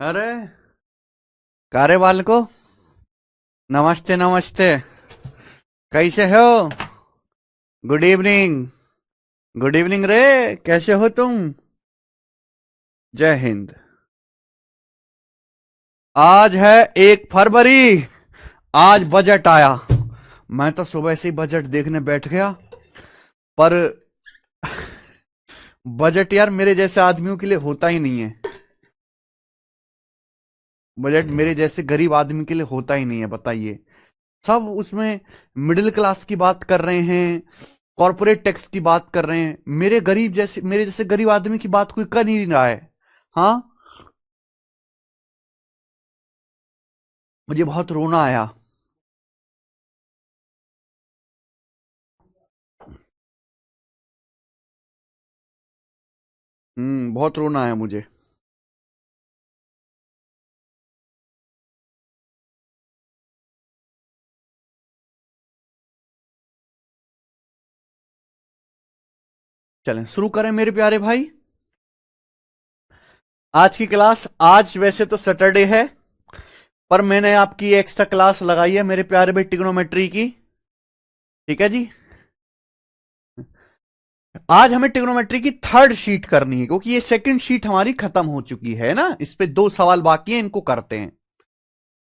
अरे कारे बाल को नमस्ते नमस्ते। कैसे हो? Good evening. गुड इवनिंग रे। कैसे हो तुम? जय हिंद। आज है 1 फरवरी। आज बजट आया। मैं तो सुबह से ही बजट देखने बैठ गया। पर बजट यार मेरे जैसे आदमियों के लिए होता ही नहीं है। बजट मेरे जैसे गरीब आदमी के लिए होता ही नहीं है, बताइए। सब उसमें मिडिल क्लास की बात कर रहे हैं, कॉर्पोरेट टैक्स की बात कर रहे हैं। मेरे जैसे गरीब आदमी की बात कोई कर ही नहीं रहा है। हाँ। मुझे बहुत रोना आया। बहुत रोना आया मुझे। चलें शुरू करें मेरे प्यारे भाई। आज की क्लास, आज वैसे तो सैटरडे है, पर मैंने आपकी एक्स्ट्रा क्लास लगाई है मेरे प्यारे भाई, ट्रिग्नोमेट्री की। ठीक है जी। आज हमें ट्रिग्नोमेट्री की थर्ड शीट करनी है, क्योंकि ये सेकंड शीट हमारी खत्म हो चुकी है ना। इस पे 2 सवाल बाकी हैं, इनको करते हैं।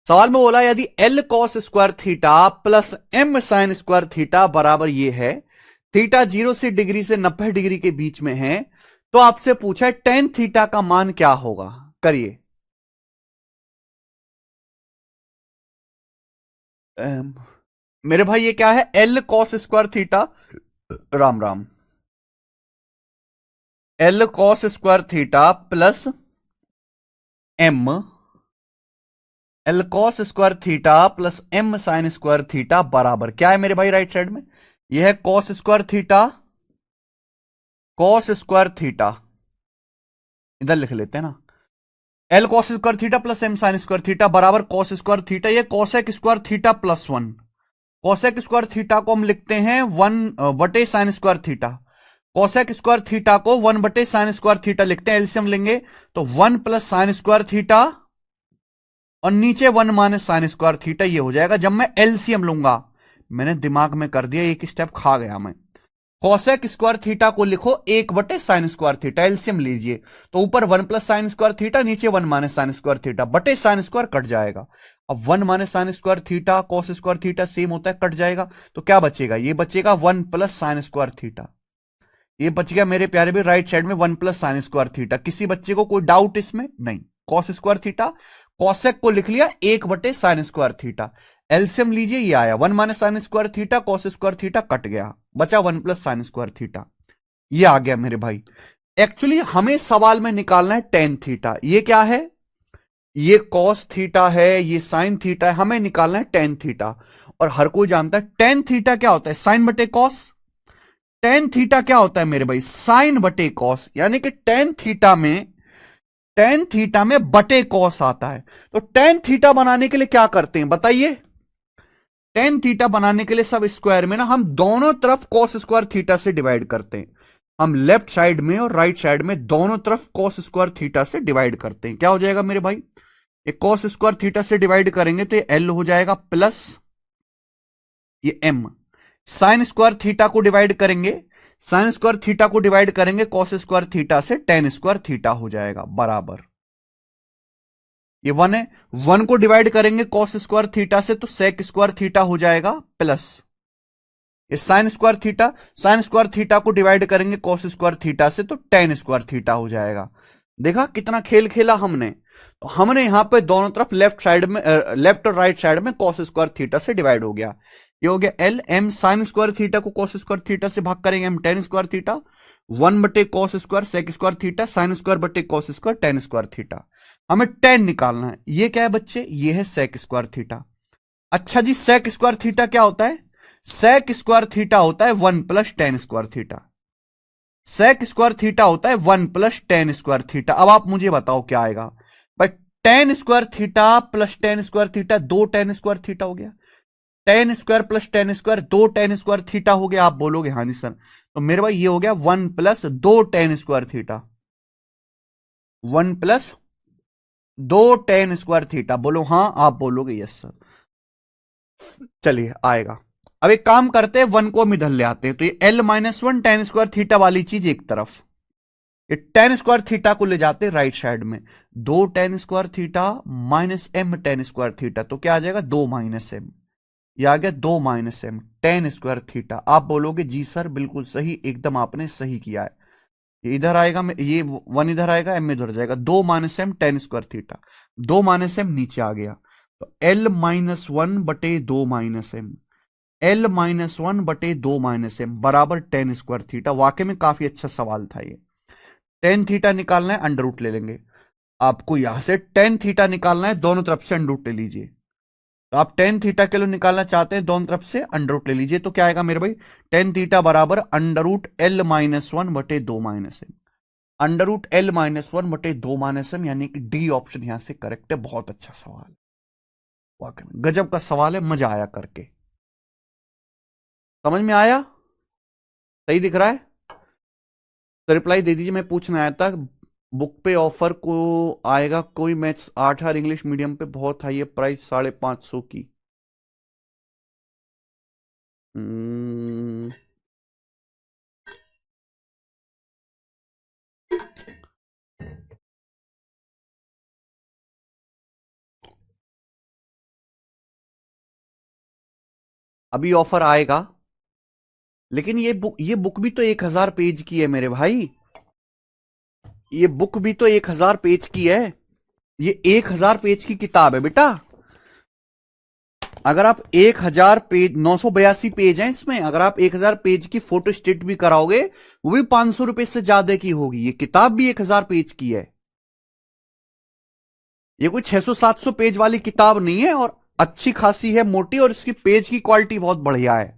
सवाल में बोला यदि L cos square theta plus M sine square theta बराबर ये है, थीटा 0 से 90 डिग्री के बीच में है, तो आपसे पूछा है टेन थीटा का मान क्या होगा। करिए। अम, मेरे भाई ये क्या है? L cos square theta. Ram Ram. L cos square theta plus M, L cos square theta plus M sine square theta बराबर क्या है मेरे भाई? राइट साइड में यह है cos square theta, cos square theta. इधर लिख लेते हैं ना। L cos square theta plus M sine square theta बराबर कॉस स्क्वायर थीटा, ये cosec square theta plus 1। Cosec square theta को हम लिखते हैं 1/साइन square theta. Cosec square theta को 1/साइन स्क्वायर थीटा लिखते हैं। एलसीएम लेंगे तो 1 + साइन स्क्वायर थीटा और नीचे 1 - साइन स्क्वायर थीटा, ये हो जाएगा। जब मैं एलसीएम लूंगा, मैंने दिमाग में कर दिया, एक स्टेप खा गया मैं। कॉसेक स्क्वायर थीटा को लिखो 1/साइन स्क्वायर थीटा, एलसीएम लीजिए तो ऊपर 1 + साइन स्क्वायर थीटा, नीचे 1 - साइन स्क्वायर थीटा, बटे साइन स्क्वायर कट जाएगा। अब 1 - sign square theta cos square theta same होता है, कट जाएगा तो क्या बचेगा? ये बचेगा 1 + साइन स्क्वायर थीटा। ये बच गया मेरे प्यारे भी राइट साइड में 1 + साइन स्क्वायर थीटा। किसी बच्चे को कोई डाउट इसमें? नहीं। कॉस स्क्वायर थीटा, कॉसेक को लिख लिया 1/साइन स्क्वायर थीटा। एलसीएम लीजिए, ये आया 1 - sign square theta, cos square theta cut गया, बचा 1 + साइन स्क्वायर थीटा। ये आ गया मेरे भाई। एक्चुअली हमें सवाल में निकालना है टेन थीटा। ये क्या है? ये कॉस थीटा है, ये साइन थीटा है, हमें निकालना है टेन थीटा। और हर कोई जानता है टेन थीटा क्या होता है? साइन बटे कॉस। टेन थीटा क्या होता है मेरे भाई? साइन बटे कॉस। यानी कि टेन थीटा में बटे कॉस आता है। तो टेन थीटा बनाने के लिए क्या करते हैं बताइए? टेन थीटा बनाने के लिए सब स्क्वायर में ना हम दोनों तरफ कॉस स्क्वायर थीटा से डिवाइड करते हैं। हम लेफ्ट साइड में और राइट साइड में दोनों तरफ कॉस स्क्वायर थीटा से डिवाइड करते हैं। क्या हो जाएगा मेरे भाई? ये कॉस स्क्वायर थीटा से डिवाइड करेंगे तो ये एल हो जाएगा प्लस ये एम। साइन स्क्वायर थीटा को डिवाइड करेंगे, साइन स्क्वायर थीटा को डिवाइड करेंगे कॉस स्क्वायर थीटा से, टेन स्क्वायर थीटा हो जाएगा बराबर। ये 1 है, 1 को डिवाइड करेंगे कॉस स्क्वायर थीटा से तो सेक स्क्वायर थीटा हो जाएगा प्लस ये sign square theta, sine square theta को डिवाइड करेंगे कॉस स्क्वायर थीटा से तो टेन स्क्वायर थीटा हो जाएगा। देखा कितना खेल खेला हमने। तो हमने यहां पे दोनों तरफ लेफ्ट साइड में, लेफ्ट और राइट साइड में कॉस स्क्वायर थीटा से डिवाइड हो गया। ये हो गया L M sine square theta को कॉस स्क्वायर थीटा से भाग करेंगे हम टेन स्क्वायर थीटा, 1/कॉस square sec square theta, sine square बटे cos square tan square theta. हमें टेन निकालना है। ये क्या है बच्चे? ये है सेक स्क्वायर थीटा। अच्छा जी, सेक स्क्वायर थीटा क्या होता है? सेक स्क्वायर थीटा होता है 1 + tan square theta. Sec square theta होता है 1 + टेन स्क्वायर थीटा। अब आप मुझे बताओ क्या आएगा भाई? Ten square theta plus tan square theta, दो टेन स्क्वायर थीटा हो गया। Ten square plus tan square, दो टेन स्क्वायर थीटा हो गया। आप बोलोगे हाँ जी सर, तो मेरे भाई ये हो गया 1 + 2 tan square theta. 1 + 2 tan square theta. बोलो हाँ, आप बोलोगे यस सर। चलिए आएगा। अब एक काम करते हैं, 1 को हम इधर ले आते हैं, तो ये L-1 टेन स्क्वायर थीटा वाली चीज एक तरफ, ये टेन स्क्वायर थीटा को ले जाते हैं राइट साइड में। 2 tan square theta minus M tan square theta, तो क्या आ जाएगा 2 माइनस एम। ये आ गया 2 minus M tan square theta. आप बोलोगे जी सर बिल्कुल सही, एकदम आपने सही किया है। ये इधर आएगा, ये 1 इधर आएगा, एम इधर जाएगा, 2 minus M tan square theta. 2 minus M नीचे आ गया, तो L-1/2 - m, L-1/2 - m बराबर टेन स्क्वायर थीटा। वाकई में काफी अच्छा सवाल था ये। टेन थीटा निकालना है, अंडर रूट ले लेंगे। आपको यहां से टेन थीटा निकालना है, दोनों तरफ से अंडर रूट ले लीजिए। तो आप टेन थीटा के लिए निकालना चाहते हैं, दोनों तरफ से अंडर रूट ले लीजिए, तो क्या आएगा मेरे भाई, टेन थीटा बराबर √L-1/2 - m। √L-1/2 - m यानी कि डी ऑप्शन यहां से करेक्ट है। बहुत अच्छा सवाल, वाकई में गजब का सवाल है, मजा आया करके। समझ में आया? सही दिख रहा है तो रिप्लाई दे दीजिए। मैं पूछना आया था, बुक पे ऑफर को आएगा कोई मैथ्स 8 और इंग्लिश मीडियम पे बहुत हाई है प्राइस 550 की। हम्म, अभी ऑफर आएगा, लेकिन ये बुक भी तो 1000 पेज की है मेरे भाई। ये बुक भी तो 1000 पेज की है। ये 1000 पेज की किताब है बेटा। अगर आप 1000 पेज, 982 पेज हैं इसमें, अगर आप 1000 पेज की फोटो स्टेट भी कराओगे, वो भी 500 रुपए से ज्यादा की होगी। ये किताब भी 1000 पेज की है। ये कोई 600-700 पेज वाली किताब नहीं है, और अच्छी खासी है, मोटी, और इसकी पेज की क्वालिटी बहुत बढ़िया है।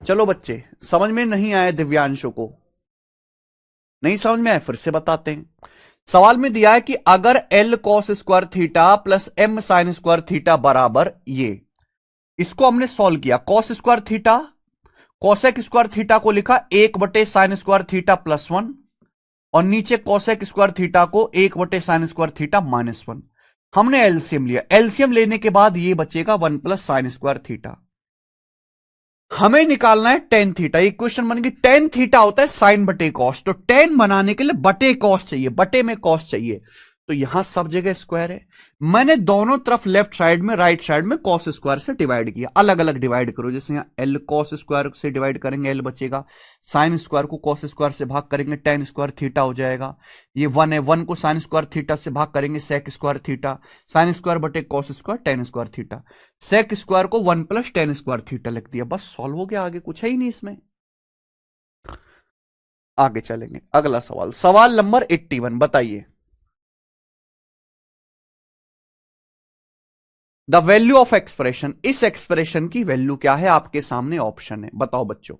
चलो बच्चे, समझ में नहीं आया दिव्यांशु को? नहीं समझ में आया, फिर से बताते हैं। सवाल में दिया है कि अगर L cos square theta plus M sin square theta बराबर ये, इसको हमने सॉल्व किया। Cos square theta, cosec square theta को लिखा 1/sin स्क्वायर थीटा +1, और नीचे कॉसेक स्क्वायर थीटा को 1/sin स्क्वायर थीटा -1। हमने एलसीएम लिया, एलसीएम लेने के बाद ये बचेगा 1 + sin स्क्वायर थीटा। हमें निकालना है टेन थीटा। एक क्वेश्चन बन गई, टेन थीटा होता है साइन बटे कॉस, तो टेन बनाने के लिए बटे कॉस चाहिए, बटे में कॉस चाहिए, तो यहां सब जगह स्क्वायर है। मैंने दोनों तरफ लेफ्ट साइड में, राइट साइड में कॉस स्क्वायर से डिवाइड किया। अलग अलग डिवाइड करो, जैसे यहां एल कॉस स्क्वायर से डिवाइड करेंगे एल बचेगा, साइन स्क्वायर को कॉस स्क्वायर से भाग करेंगे टेन स्क्वायर थीटा हो जाएगा। ये 1 है, 1 को साइन स्क्वायर थीटा से भाग करेंगे sec square theta, sine square बटे cos square tan square theta. Sec square को 1 + टेन स्क्वायर थीटा लिख दिया, बस सॉल्व हो गया। आगे कुछ है ही नहीं इसमें। आगे चलेंगे, अगला सवाल, सवाल नंबर 81, बताइए। द वैल्यू ऑफ एक्सप्रेशन, इस एक्सप्रेशन की वैल्यू क्या है? आपके सामने ऑप्शन है, बताओ बच्चों।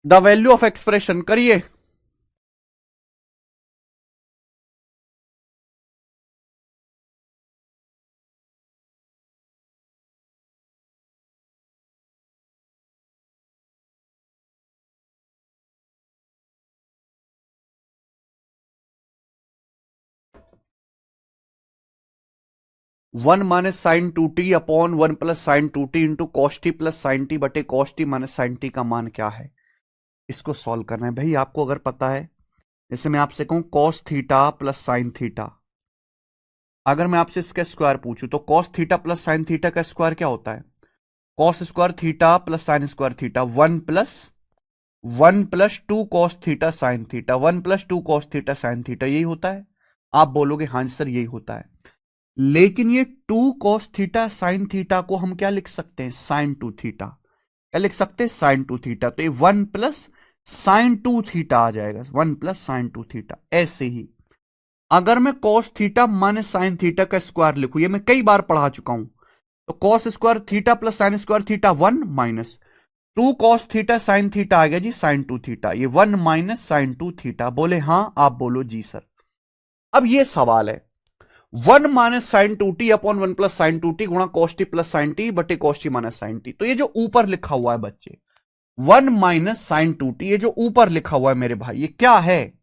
द वैल्यू ऑफ एक्सप्रेशन करिए। One minus sine two T upon 1 + sine two T into cos T plus sine T बटे cos T minus sine T का मान क्या है? इसको सॉल्व करना है भाई। आपको अगर पता है, जैसे मैं आपसे कहूं cos theta plus sine theta, अगर मैं आपसे इसका स्क्वायर पूछूं तो cos theta plus sine theta का स्क्वायर क्या होता है? Cos square theta plus sine square theta, 1 + 2 cos theta sine theta, 1 + 2 cos theta sine theta, यही होता है। आप बोलोगे हाँ सर यही होता है, लेकिन ये 2 कॉस थीटा साइन थीटा को हम क्या लिख सकते हैं? Sine 2 theta. क्या लिख सकते हैं? Sine 2 theta. तो ये 1 + साइन 2 थीटा आ जाएगा, 1 + साइन 2 थीटा। ऐसे ही अगर मैं cos theta minus sine theta का स्क्वायर लिखूं, ये मैं कई बार पढ़ा चुका हूं, तो cos square theta plus sine square theta 1 minus 2 cos theta sine theta आ गया जी साइन 2 थीटा, ये 1 माइनस साइन 2 थीटा। बोले हां, आप बोलो जी सर। अब ये सवाल है 1 minus sine 2t upon 1 plus sine 2t गुणा cos T plus sine T बटे cos T minus sine T. तो ये जो ऊपर लिखा हुआ है बच्चे 1 माइनस साइन 2t, ये जो ऊपर लिखा हुआ है मेरे भाई ये क्या है,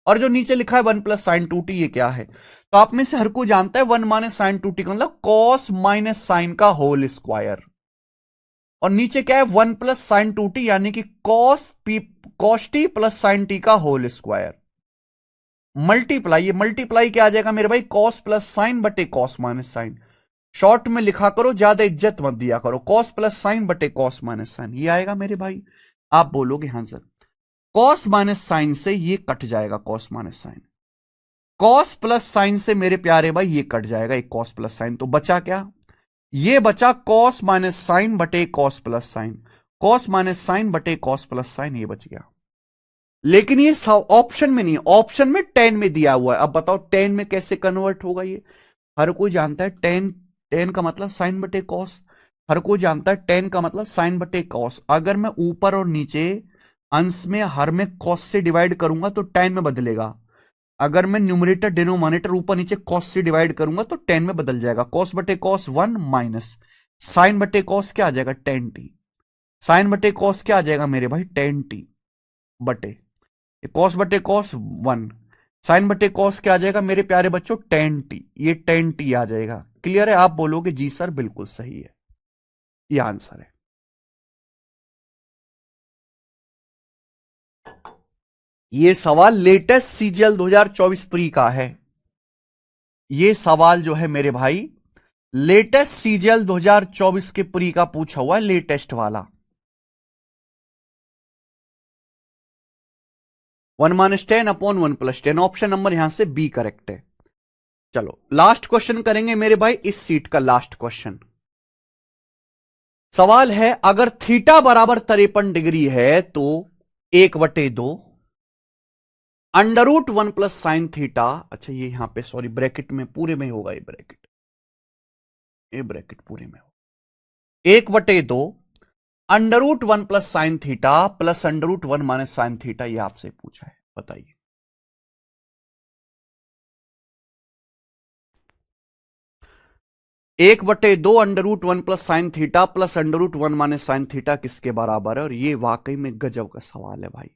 और जो नीचे लिखा है 1 प्लस साइन 2t ये क्या है। तो आप में से हर कोई जानता है 1 माइनस साइन 2t का मतलब कॉस माइनस साइन का होल स्क्वायर, और नीचे क्या है 1 प्लस साइन 2t यानी कि cos T plus sine T का होल स्क्वायर मल्टीप्लाई। ये मल्टीप्लाई क्या आ जाएगा मेरे भाई, कॉस प्लस साइन बटे कॉस माइनस साइन। शॉर्ट में लिखा करो, ज्यादा इज्जत मत दिया करो, कॉस प्लस साइन बटे कॉस माइनस साइन ये आएगा मेरे भाई। आप बोलोगे हां सर, कॉस माइनस साइन से ये कट जाएगा, cos minus sine, cos plus sine से मेरे प्यारे भाई ये कट जाएगा, एक कॉस प्लस साइन। तो बचा क्या, ये बचा कॉस माइनस साइन बटे cos plus sine, cos minus sine बटे कॉस प्लस साइन, ये बच गया। लेकिन ये ऑप्शन में नहीं, ऑप्शन में 10 में दिया हुआ है। अब बताओ 10 में कैसे कन्वर्ट होगा ये। हर कोई जानता है 10 का मतलब साइन बटे कॉस, हर कोई जानता है 10 का मतलब साइन बटे कॉस। अगर मैं ऊपर और नीचे अंश में हर में कॉस से डिवाइड करूंगा तो 10 में बदलेगा, अगर मैं न्यूमरेटर डिनोमिनेटर ऊपर नीचे कॉस से डिवाइड करूंगा तो 10 में बदल जाएगा। कॉस बटे कॉस 1 माइनस साइन बटे कॉस क्या आ जाएगा 10t, साइन बटे कॉस क्या आ जाएगा मेरे भाई 10t बटे कॉस बटे कॉस 1, साइन बटे कॉस क्या आ जाएगा मेरे प्यारे बच्चों 10t, ये 10t आ जाएगा। क्लियर है, आप बोलोगे जी सर बिल्कुल सही है, ये आंसर है। ये सवाल लेटेस्ट सीजीएल 2024 प्री का है, ये सवाल जो है मेरे भाई लेटेस्ट सीजीएल 2024 के प्री का पूछा हुआ है, लेटेस्ट वाला। 1 minus 10 upon 1 plus 10, option number यहां से बी करेक्ट है। चलो लास्ट क्वेश्चन करेंगे मेरे भाई, इस सीट का लास्ट क्वेश्चन। सवाल है अगर थीटा बराबर 53 डिग्री है तो 1/2 √1 प्लस साइन थीटा, अच्छा ये यहां पे सॉरी ब्रैकेट में पूरे में होगा, ये ब्रैकेट पूरे में होगा, 1/2 √1 plus sine theta plus √1 minus sine theta, ये आपसे पूछा है, बताइए। एक बटे दो √1 plus sine theta plus √1 minus sine theta किसके बराबर है। और ये वाकई में गजब का सवाल है भाई,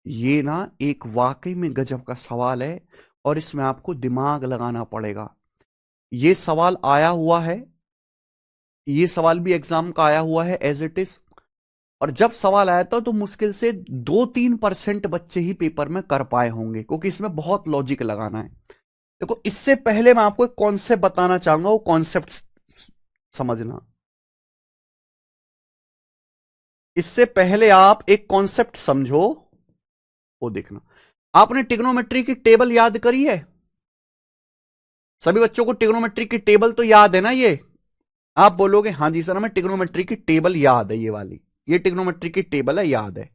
ये ना एक वाकई में गजब का सवाल है, और इसमें आपको दिमाग लगाना पड़ेगा। ये सवाल आया हुआ है, ये सवाल भी एग्जाम का आया हुआ है एज इट इज, और जब सवाल आया था तो मुश्किल से 2-3% बच्चे ही पेपर में कर पाए होंगे, क्योंकि इसमें बहुत लॉजिक लगाना है। देखो इससे पहले मैं आपको एक कॉन्सेप्ट बताना चाहूंगा, वो कॉन्सेप्ट समझना। इससे पहले आप एक कॉन्सेप्ट समझो, वो देखना। आपने ट्रिग्नोमेट्री की टेबल याद करी है, सभी बच्चों को ट्रिग्नोमेट्री की टेबल तो याद है ना। ये आप बोलोगे हां जी सर हमें ट्रिग्नोमेट्री की टेबल याद है, ये वाली ये ट्रिग्नोमेट्री की टेबल है, याद है।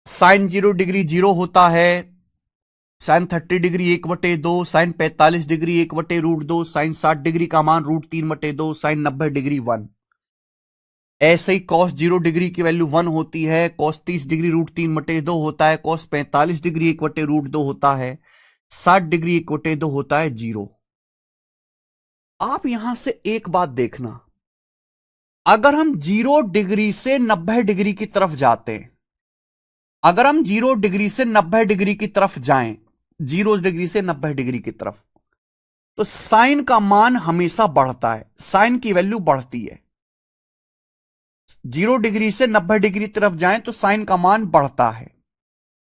साइन 0 डिग्री 0 होता है, sine 30 degree 1/2, sine 45 degree 1/√2, sine 60 degree का मान √3/2, साइन 90 डिग्री 1। ऐसे ही कॉस 0 डिग्री की वैल्यू 1 होती है, कॉस 30 डिग्री √3/2 होता है, कॉस 45 डिग्री 1/√2 होता है, 60 डिग्री 1/2 होता है 0। आप यहां से एक बात देखना, अगर हम 0 डिग्री से 90 डिग्री की तरफ जाते हैं, अगर हम 0 डिग्री से 90 डिग्री की तरफ जाएं, 0 डिग्री से 90 डिग्री की तरफ, तो साइन का मान हमेशा बढ़ता है, साइन की वैल्यू बढ़ती है। 0 डिग्री से 90 डिग्री की तरफ जाएं तो साइन का मान बढ़ता है,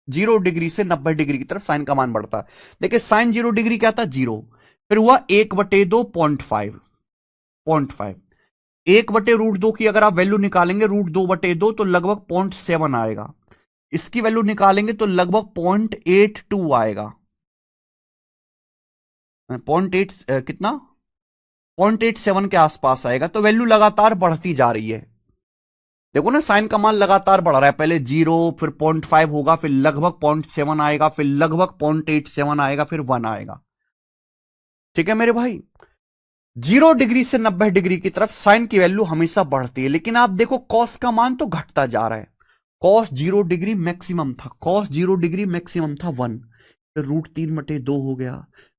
0 डिग्री से 90 डिग्री की तरफ साइन का मान बढ़ता है। देखिए साइन 0 डिग्री क्या था 0, फिर हुआ 1/2 0.5, 1/√2 की अगर आप वैल्यू निकालेंगे √2/2 तो लगभग 0.7 आएगा, इसकी वैल्यू निकालेंगे तो लगभग 0.82 आएगा, 0.8 कितना 0.87 के आसपास आएगा। तो वैल्यू लगातार बढ़ती जा रही है। देखो ना साइन का मान लगातार बढ़ रहा है, पहले 0 फिर 0.5 होगा, फिर लगभग 0.7 आएगा, फिर लगभग 0.87 आएगा, फिर 1 आएगा। ठीक है मेरे भाई, 0 डिग्री से 90 डिग्री की तरफ साइन की वैल्यू हमेशा बढ़ती है, लेकिन आप देखो कॉस का मान तो घटता जा रहा है। कॉस 0 डिग्री मैक्सिमम था, कॉस 0 डिग्री मैक्सिमम था 1, फिर √3/2 हो गया,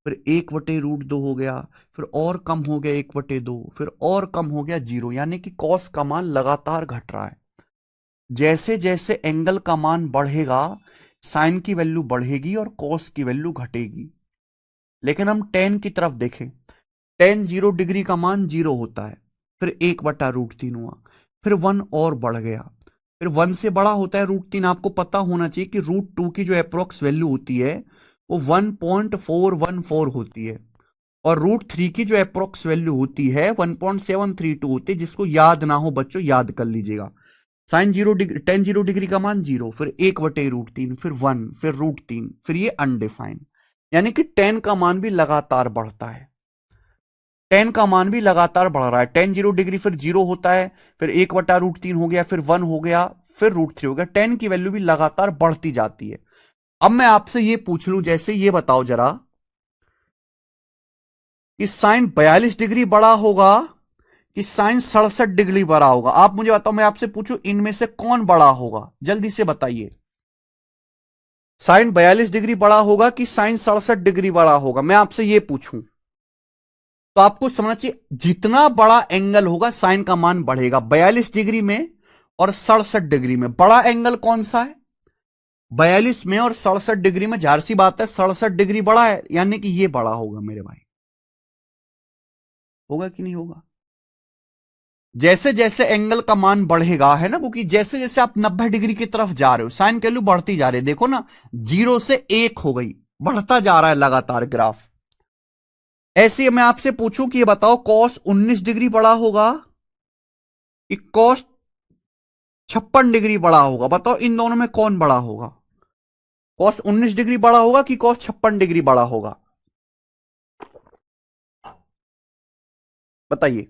फिर 1/√2 हो गया, फिर और कम हो गया 1/2, फिर और कम हो गया 0, यानी कि कॉस का मान लगातार घट रहा है। जैसे जैसे एंगल का मान बढ़ेगा साइन की वैल्यू बढ़ेगी और कॉस की वैल्यू घटेगी। लेकिन हम टेन की तरफ देखें, टेन 0 डिग्री का मान 0 होता है, फिर 1/√3 हुआ, फिर 1 और बढ़ गया, फिर 1 से बड़ा होता है √3। आपको पता होना चाहिए कि √2 की जो अप्रोक्स वैल्यू होती है वो 1.414 होती है, और √3 की जो अप्रोक्स वैल्यू होती है 1.732 होती है। जिसको याद ना हो बच्चों याद कर लीजिएगा। साइन 0 डिग्री, टेन 0 डिग्री का मान 0, फिर 1/√3, फिर 1, फिर √3, फिर ये अनडिफाइंड, यानी कि टेन का मान भी लगातार बढ़ता है। टेन का मान भी लगातार बढ़ रहा है। टेन 0 डिग्री फिर 0 होता है, फिर 1/√3 हो गया, फिर 1 हो गया, फिर √3 हो गया। टेन की वैल्यू भी लगातार बढ़ती जाती है। अब मैं आपसे ये पूछ लूं, जैसे ये बताओ जरा कि साइन 42 डिग्री बड़ा होगा कि साइन 67 डिग्री बड़ा होगा। आप मुझे बताओ, मैं आपसे पूछूं इनमें से कौन बड़ा होगा, जल्दी से बताइए। साइन 42 डिग्री बड़ा होगा कि साइन 67 डिग्री बड़ा होगा, मैं आपसे ये पूछूं। तो आपको समझना चाहिए जितना बड़ा एंगल होगा साइन का मान बढ़ेगा। 42 डिग्री में और 67 डिग्री में बड़ा एंगल कौन सा है? 42 में और 67 डिग्री में, जाहिर सी बात है 67 डिग्री बड़ा है, यानी कि ये बड़ा होगा मेरे भाई। होगा कि नहीं होगा? जैसे जैसे एंगल का मान बढ़ेगा, है ना, क्योंकि जैसे जैसे आप 90 डिग्री की तरफ जा रहे हो साइन की वैल्यू बढ़ती जा रही है। देखो ना, 0 से 1 हो गई, बढ़ता जा रहा है लगातार ग्राफ। ऐसे मैं आपसे पूछूं कि ये बताओ कॉस 19 डिग्री बड़ा होगा कि कॉस 56 डिग्री बड़ा होगा? बताओ इन दोनों में कौन बड़ा होगा? कॉस 19 डिग्री बड़ा होगा कि कॉस 56 डिग्री बड़ा होगा? बताइए।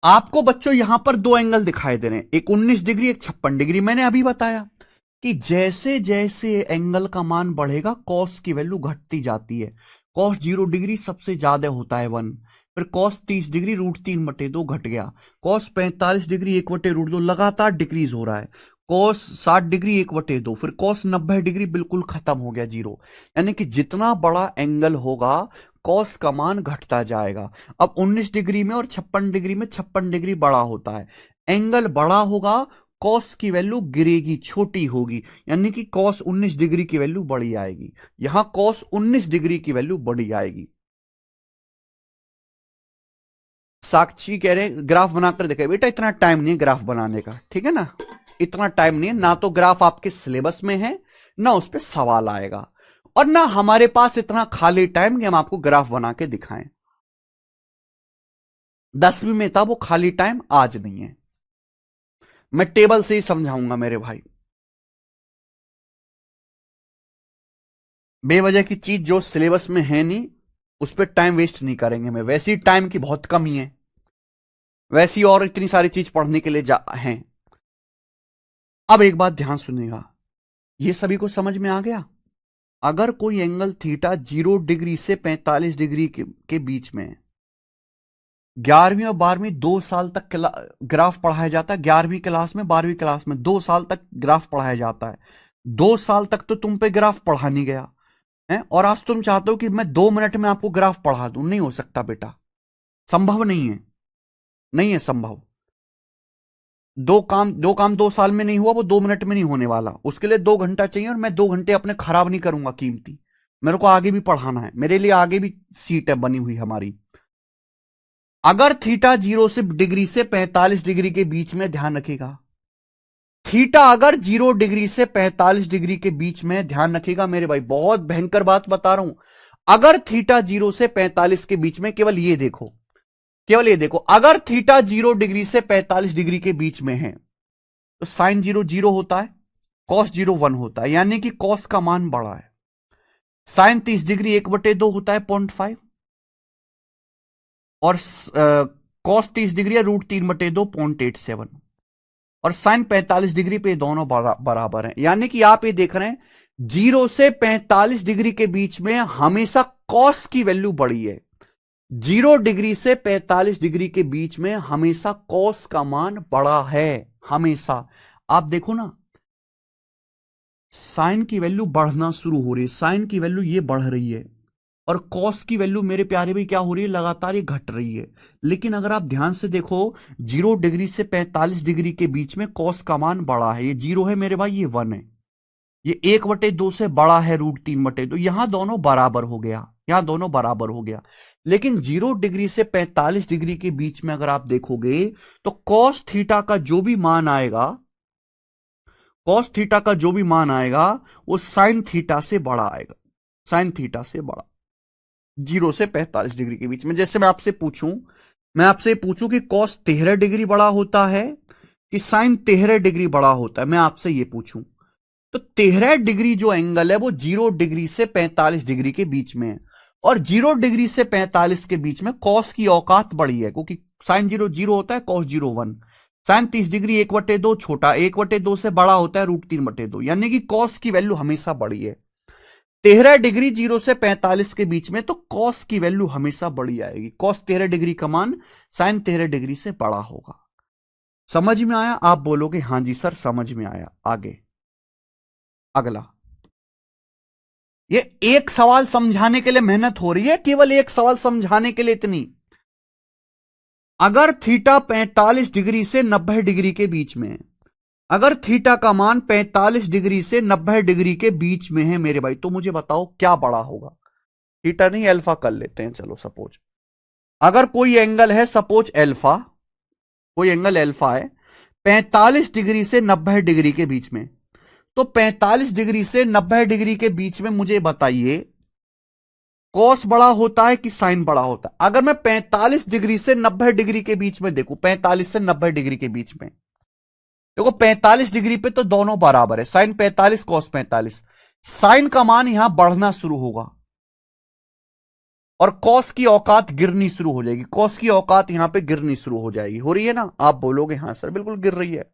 आपको बच्चों यहां पर दो एंगल दिखाई दे रहे हैं, एक 19 डिग्री, एक 56 डिग्री। मैंने अभी बताया कि जैसे जैसे एंगल का मान बढ़ेगा कॉस की वैल्यू घटती जाती है। कॉस 0 डिग्री सबसे ज्यादा होता है 1, फिर कॉस 30 डिग्री √3/2 घट गया, कॉस 45 डिग्री 1/√2 लगातार डिक्रीज हो रहा है, कॉस 60 डिग्री 1/2, फिर कॉस 90 डिग्री बिल्कुल खत्म हो गया 0। यानी कि जितना बड़ा एंगल होगा कॉस का मान घटता जाएगा। अब 19 डिग्री में और 56 डिग्री में 56 डिग्री बड़ा होता है। एंगल बड़ा होगा कॉस की वैल्यू गिरेगी, छोटी होगी, यानी कि कॉस 19 डिग्री की वैल्यू बड़ी आएगी। यहां कॉस 19 डिग्री की वैल्यू बड़ी आएगी। साक्षी कह रहे ग्राफ बनाकर देखे। बेटा इतना टाइम नहीं है ग्राफ बनाने का, ठीक है ना, इतना टाइम नहीं है। ना तो ग्राफ आपके सिलेबस में है, ना उस पर सवाल आएगा, और ना हमारे पास इतना खाली टाइम कि हम आपको ग्राफ बना के दिखाएं। 10वीं में था वो खाली टाइम, आज नहीं है। मैं टेबल से ही समझाऊंगा मेरे भाई। बेवजह की चीज जो सिलेबस में है नहीं उस पर टाइम वेस्ट नहीं करेंगे। मैं वैसी टाइम की बहुत कमी है, वैसी और इतनी सारी चीज पढ़ने के लिए हैं। अब एक बात ध्यान सुनिएगा, ये सभी को समझ में आ गया? अगर कोई एंगल थीटा 0 डिग्री से 45 डिग्री के बीच में है, 11वीं और 12वीं 2 साल तक ग्राफ पढ़ाया जाता है। 11वीं क्लास में 12वीं क्लास में 2 साल तक ग्राफ पढ़ाया जाता है। 2 साल तक तो तुम पे ग्राफ पढ़ा नहीं गया है, और आज तुम चाहते हो कि मैं 2 मिनट में आपको ग्राफ पढ़ा दूं। नहीं हो सकता बेटा, संभव नहीं है, नहीं है संभव। दो काम 2 साल में नहीं हुआ, वो 2 मिनट में नहीं होने वाला। उसके लिए 2 घंटा चाहिए, और मैं 2 घंटे अपने खराब नहीं करूंगा कीमती। मेरे को आगे भी पढ़ाना है, मेरे लिए आगे भी सीट है बनी हुई हमारी। अगर थीटा 0 डिग्री से 45 डिग्री के बीच में, ध्यान रखिएगा, थीटा अगर 0 डिग्री से 45 डिग्री के बीच में, ध्यान रखिएगा मेरे भाई, बहुत भयंकर बात बता रहा हूं। अगर थीटा 0 से 45 के बीच में, केवल ये देखो, केवल ये देखो, अगर थीटा 0 डिग्री से 45 डिग्री के बीच में है तो साइन 0 0 होता है, कॉस 0 1 होता है, यानी कि कॉस का मान बड़ा है। साइन 30 डिग्री 1/2 होता है 0.5, और कॉस 30 डिग्री है √3/2 0.87, और साइन 45 डिग्री पे दोनों बराबर हैं। यानी कि आप ये देख रहे हैं 0 से 45 डिग्री के बीच में हमेशा कॉस की वैल्यू बड़ी है। 0 डिग्री से 45 डिग्री के बीच में हमेशा कॉस का मान बड़ा है, हमेशा। आप देखो ना, साइन की वैल्यू बढ़ना शुरू हो रही है, साइन की वैल्यू ये बढ़ रही है, और कॉस की वैल्यू मेरे प्यारे भाई क्या हो रही है, लगातार ये घट रही है। लेकिन अगर आप ध्यान से देखो, 0 डिग्री से 45 डिग्री के बीच में कॉस का मान बड़ा है, ये 0 है मेरे भाई, ये 1 है, ये 1/2 से बड़ा है √3/2, यहां दोनों बराबर हो गया, यहां दोनों बराबर हो गया। लेकिन 0 डिग्री से 45 डिग्री के बीच में अगर आप देखोगे तो कॉस थीटा का जो भी मान आएगा, कॉस थीटा का जो भी मान आएगा वो साइन थीटा से बड़ा आएगा, साइन थीटा से बड़ा, 0 से 45 डिग्री के बीच में। जैसे मैं आपसे पूछूं कि कॉस 13 डिग्री बड़ा होता है कि साइन 13 डिग्री बड़ा होता है, मैं आपसे ये पूछूं, तो 13 डिग्री जो एंगल है वो 0 डिग्री से 45 डिग्री के बीच में है, और 0 डिग्री से 45 के बीच में कॉस की औकात बड़ी है, क्योंकि साइन 0 0 होता है, कॉस 0 1। साइन 30 डिग्री 1/2 छोटा, 1/2 से बड़ा होता है √3/2, यानी कि कॉस की वैल्यू हमेशा बड़ी है। 13 डिग्री 0 से 45 के बीच में, तो कॉस की वैल्यू हमेशा बड़ी आएगी, कॉस 13 डिग्री का मान साइन 13 डिग्री से बड़ा होगा। समझ में आया? आप बोलोगे हां जी सर समझ में आया। आगे अगला, ये एक सवाल समझाने के लिए मेहनत हो रही है, केवल एक सवाल समझाने के लिए इतनी। अगर थीटा 45 डिग्री से 90 डिग्री के बीच में है, अगर थीटा का मान 45 डिग्री से 90 डिग्री के बीच में है मेरे भाई, तो मुझे बताओ क्या बड़ा होगा। थीटा नहीं, अल्फा कर लेते हैं, चलो सपोज अगर कोई एंगल है, सपोज अल्फा, कोई एंगल अल्फा है 45 डिग्री से 90 डिग्री के बीच में, तो 45 डिग्री से 90 डिग्री के बीच में मुझे बताइए कॉस बड़ा होता है कि साइन बड़ा होता है। अगर मैं 45 डिग्री से 90 डिग्री के बीच में देखूं, 45 से 90 डिग्री के बीच में देखो, 45 डिग्री पे तो दोनों बराबर है, साइन 45 कॉस 45, साइन का मान यहां बढ़ना शुरू होगा और कॉस की औकात गिरनी शुरू हो जाएगी, कॉस की औकात यहां पे गिरनी शुरू हो जाएगी। हो रही है ना? आप बोलोगे हां सर बिल्कुल गिर रही है।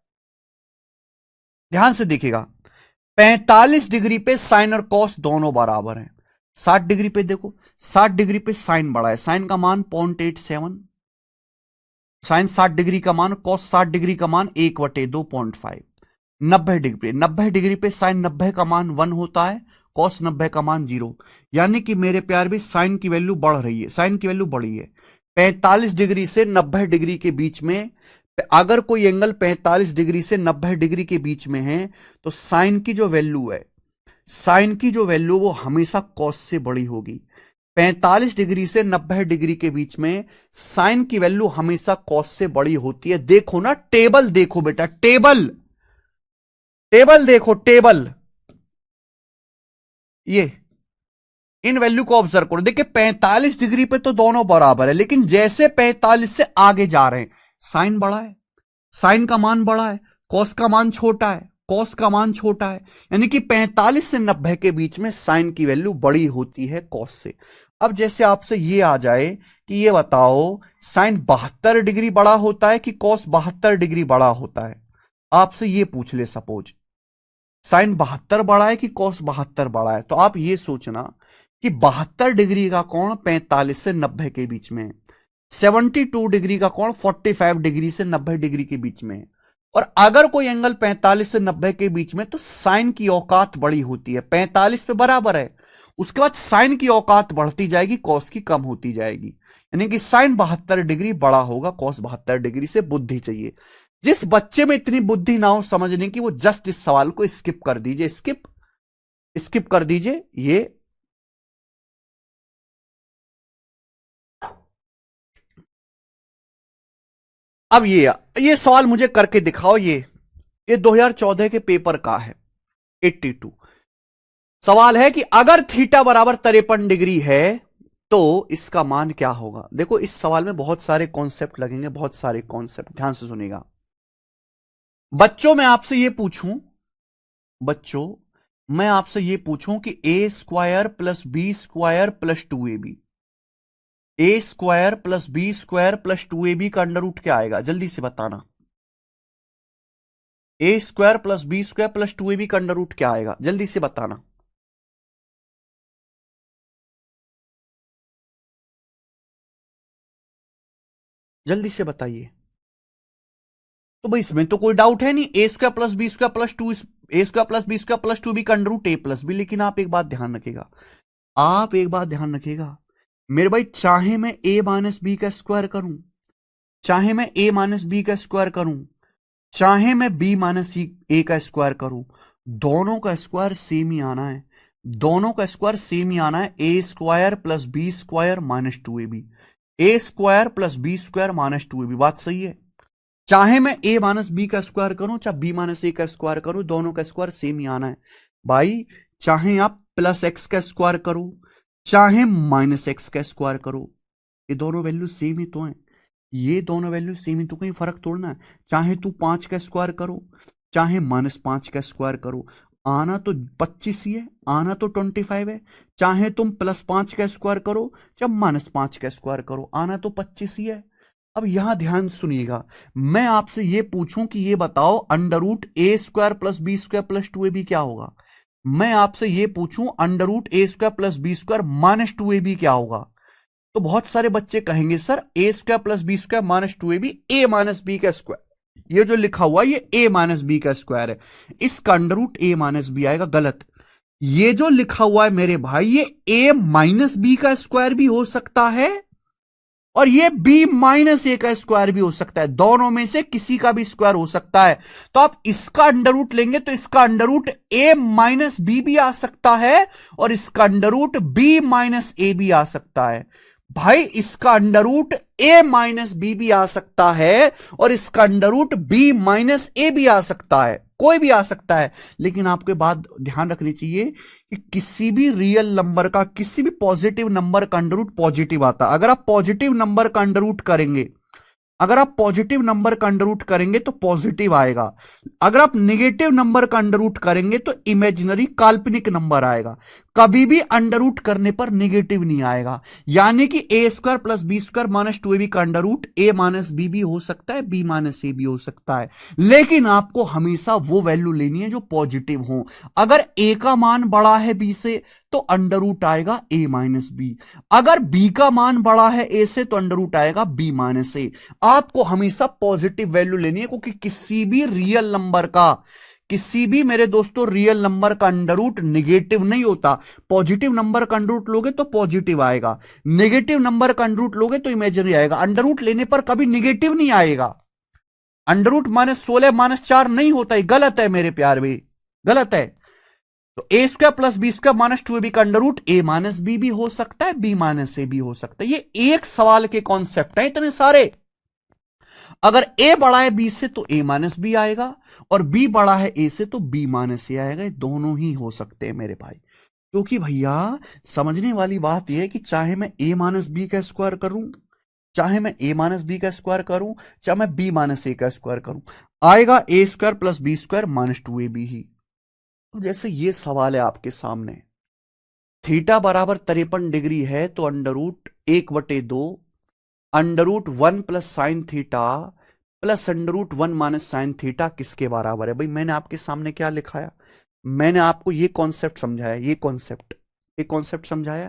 ध्यान से देखिएगा, 45 डिग्री पे साइन और कॉस दोनों बराबर हैं। 60 डिग्री पे देखो, 60 डिग्री पे साइन बड़ा है, साइन का मान 0.87, साइन 60 डिग्री का मान, कॉस 60 डिग्री का मान 1/2 0.5। 90 डिग्री पे साइन 90 का मान 1 होता है, कॉस 90 का मान 0, यानी कि मेरे प्यार भी साइन की वैल्यू बढ़ रही है, साइन की वैल्यू बढ़ी है। 45 डिग्री से 90 डिग्री के बीच में अगर कोई एंगल 45 डिग्री से 90 डिग्री के बीच में है, तो साइन की जो वैल्यू है, साइन की जो वैल्यू वो हमेशा कॉस से बड़ी होगी। 45 डिग्री से 90 डिग्री के बीच में साइन की वैल्यू हमेशा कॉस से बड़ी होती है। देखो ना, टेबल देखो बेटा, टेबल, टेबल देखो, टेबल, ये इन वैल्यू को ऑब्जर्व करो। देखिए 45 डिग्री पे तो दोनों बराबर है, लेकिन जैसे 45 से आगे जा रहे हैं साइन बड़ा है, साइन का मान बड़ा है, कॉस का मान छोटा है, कॉस का मान छोटा है, यानी कि 45 से 90 के बीच में साइन की वैल्यू बड़ी होती है कॉस से। अब जैसे आपसे ये आ जाए कि ये बताओ साइन 72 डिग्री बड़ा होता है कि कॉस 72 डिग्री बड़ा होता है, आपसे ये पूछ ले सपोज साइन 72 बड़ा है कि कॉस 72 बड़ा है, तो आप ये सोचना कि 72 डिग्री का कोण 45 से 90 के बीच में है, 72 डिग्री का कोण 45 डिग्री से 90 डिग्री के बीच में है, और अगर कोई एंगल 45 से 90 के बीच में, तो साइन की औकात बड़ी होती है, 45 पे बराबर है, उसके बाद साइन की औकात बढ़ती जाएगी, कॉस की कम होती जाएगी, यानी कि साइन 72 डिग्री बड़ा होगा कॉस 72 डिग्री से। बुद्धि चाहिए, जिस बच्चे में इतनी बुद्धि ना हो समझने की, वो जस्ट इस सवाल को स्किप कर दीजिए, स्किप स्किप कर दीजिए। ये अब ये सवाल मुझे करके दिखाओ, ये 2014 के पेपर का है, 82। सवाल है कि अगर थीटा बराबर 53 डिग्री है तो इसका मान क्या होगा। देखो इस सवाल में बहुत सारे कॉन्सेप्ट लगेंगे, बहुत सारे कॉन्सेप्ट, ध्यान से सुनेगा। बच्चों मैं आपसे ये पूछूं, बच्चों मैं आपसे ये पूछूं कि A square plus B square plus 2ab, A square plus B square plus 2ab का अंडर रूट क्या आएगा, जल्दी से बताना। A square plus B square plus 2ab का अंडर रूट क्या आएगा, जल्दी से बताना। जल्दी से बताइए। तो भाई इसमें तो कोई डाउट है नहीं, A square plus B square plus two, A square plus B square plus two B का under root A plus B. लेकिन आप एक बात ध्यान रखिएगा, आप एक बात ध्यान रखिएगा मेरे भाई, चाहे मैं ए माइनस बी का स्क्वायर करूं, चाहे मैं ए माइनस बी का स्क्वायर करूं, चाहे मैं बी माइनस ए का स्क्वायर करूं, दोनों का स्क्वायर सेम ही आना है। दोनों का स्क्वायर सेम ही आना है। A square plus B square minus two A B, A square plus B square minus two A B. बात सही है। चाहे मैं ए माइनस बी का स्क्वायर करूं, चाहे बी माइनस ए का स्क्वायर करूं, दोनों का स्क्वायर सेम ही आना है भाई। चाहे आप प्लस एक्स का स्क्वायर करो, चाहे माइनस एक्स का स्क्वायर करो, ये दोनों वैल्यू सेम ही तो है। ये दोनों वैल्यू सेम ही तो, कहीं फर्क तोड़ना है। चाहे तू 5 का स्क्वायर करो, चाहे माइनस 5 का स्क्वायर करो, आना तो 25 ही है, आना तो 25 है। चाहे तुम प्लस 5 का स्क्वायर करो, चाहे माइनस 5 का स्क्वायर करो, आना तो 25 ही है। अब यहां ध्यान सुनिएगा, मैं आपसे यह पूछूं कि ये बताओ under root A square plus B square plus two A B क्या होगा। मैं आपसे यह पूछूं under root A square plus B square minus two A B क्या होगा। तो बहुत सारे बच्चे कहेंगे sir A square plus B square minus two A B, A minus B का स्क्वायर, ये जो लिखा हुआ ये ए माइनस बी का स्क्वायर है, इसका under root A minus B आएगा। गलत। ये जो लिखा हुआ है मेरे भाई, ये ए माइनस बी का स्क्वायर भी हो सकता है और ये बी माइनस ए का स्क्वायर भी हो सकता है। दोनों में से किसी का भी स्क्वायर हो सकता है। तो आप इसका अंडर रूट लेंगे तो इसका under root A minus B भी आ सकता है और इसका अंडर रूट बी माइनस ए भी आ सकता है। भाई इसका under root A minus B भी आ सकता है और इसका अंडर रूट बी माइनस ए भी आ सकता है, कोई भी आ सकता है। लेकिन आपको बात ध्यान रखनी चाहिए कि किसी भी रियल नंबर का, किसी भी पॉजिटिव नंबर का अंडर रूट पॉजिटिव आता है। अगर आप पॉजिटिव नंबर का अंडर रूट करेंगे, अगर आप पॉजिटिव नंबर का अंडर रूट करेंगे तो पॉजिटिव आएगा। अगर आप नेगेटिव नंबर का अंडर रूट करेंगे तो इमेजिनरी काल्पनिक नंबर आएगा। कभी भी अंडर रूट करने पर नेगेटिव नहीं आएगा। यानी कि A square plus B square minus two A B का under root A minus B भी हो सकता है, बी माइनस ए भी हो सकता है। लेकिन आपको हमेशा वो वैल्यू लेनी है जो पॉजिटिव हो। अगर ए का मान बड़ा है बी से तो अंडर रूट आएगा ए माइनस बी। अगर बी का मान बड़ा है ए से तो अंडर रूट आएगा बी माइनस ए। आपको हमेशा पॉजिटिव वैल्यू लेनी है, क्योंकि किसी भी रियल नंबर का, किसी भी मेरे दोस्तों रियल नंबर का अंडर रूट निगेटिव नहीं होता। पॉजिटिव नंबर का अंडर रूट लोगे तो पॉजिटिव आएगा, नेगेटिव नंबर का अंडर रूट लोगे तो इमेजिनरी आएगा। अंडर रूट लेने पर कभी निगेटिव नहीं आएगा। अंडर रूट -16 -4 नहीं होता है। गलत है मेरे प्यार भी, गलत है। तो A square plus B square minus two A B का under root A minus B भी हो सकता है, बी माइनस ए भी हो सकता है। ये एक सवाल के कॉन्सेप्ट है इतने सारे। अगर ए बड़ा है बी से तो ए माइनस बी आएगा और बी बड़ा है ए से तो बी माइनस ए आएगा। दोनों ही हो सकते हैं मेरे भाई। क्योंकि भैया समझने वाली बात यह है कि चाहे मैं ए माइनस बी का स्क्वायर करूं, चाहे मैं ए माइनस बी का स्क्वायर करूं, चाहे मैं बी माइनस ए का स्क्वायर करूं, आएगा A square plus B square minus two A B ही। तो जैसे ये सवाल है आपके सामने, थीटा बराबर 53 डिग्री है तो under root 1/2 under root 1 plus sine theta plus under root 1 minus sine theta किसके बराबर है। भाई मैंने आपके सामने क्या लिखाया, मैंने आपको ये कॉन्सेप्ट समझाया, ये कॉन्सेप्ट समझाया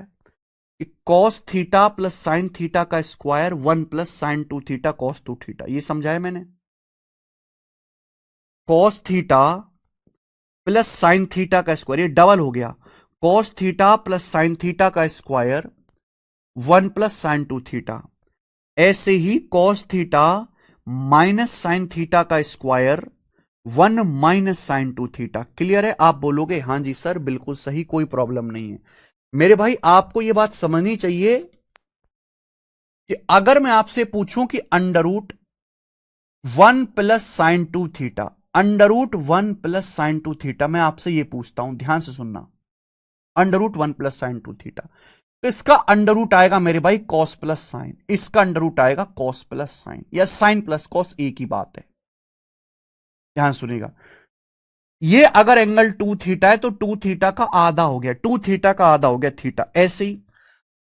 कि cos theta plus sine theta का square 1 plus sine 2 theta cos 2 theta, ये समझाया मैंने। Cos theta plus sine theta का स्क्वायर, ये डबल हो गया, cos theta plus sine theta का स्क्वायर 1 प्लस साइन 2 थीटा। ऐसे ही cos theta minus sine theta का square 1 minus sine 2 theta. Clear है? आप बोलोगे हां जी सर बिल्कुल सही, कोई प्रॉब्लम नहीं है। मेरे भाई आपको यह बात समझनी चाहिए कि अगर मैं आपसे पूछूं कि under root 1 plus sine 2 theta, under root 1 plus sine 2 theta, मैं आपसे यह पूछता हूं, ध्यान से सुनना, under root 1 plus sine 2 theta, तो इसका अंडर रूट आएगा मेरे भाई कॉस प्लस साइन, इसका अंडर रूट आएगा कॉस प्लस साइन या साइन प्लस कॉस, एक ही बात है। ध्यान सुनिएगा, ये अगर एंगल 2 थीटा है तो 2 थीटा का आधा हो गया, 2 थीटा का आधा हो गया थीटा। ऐसे ही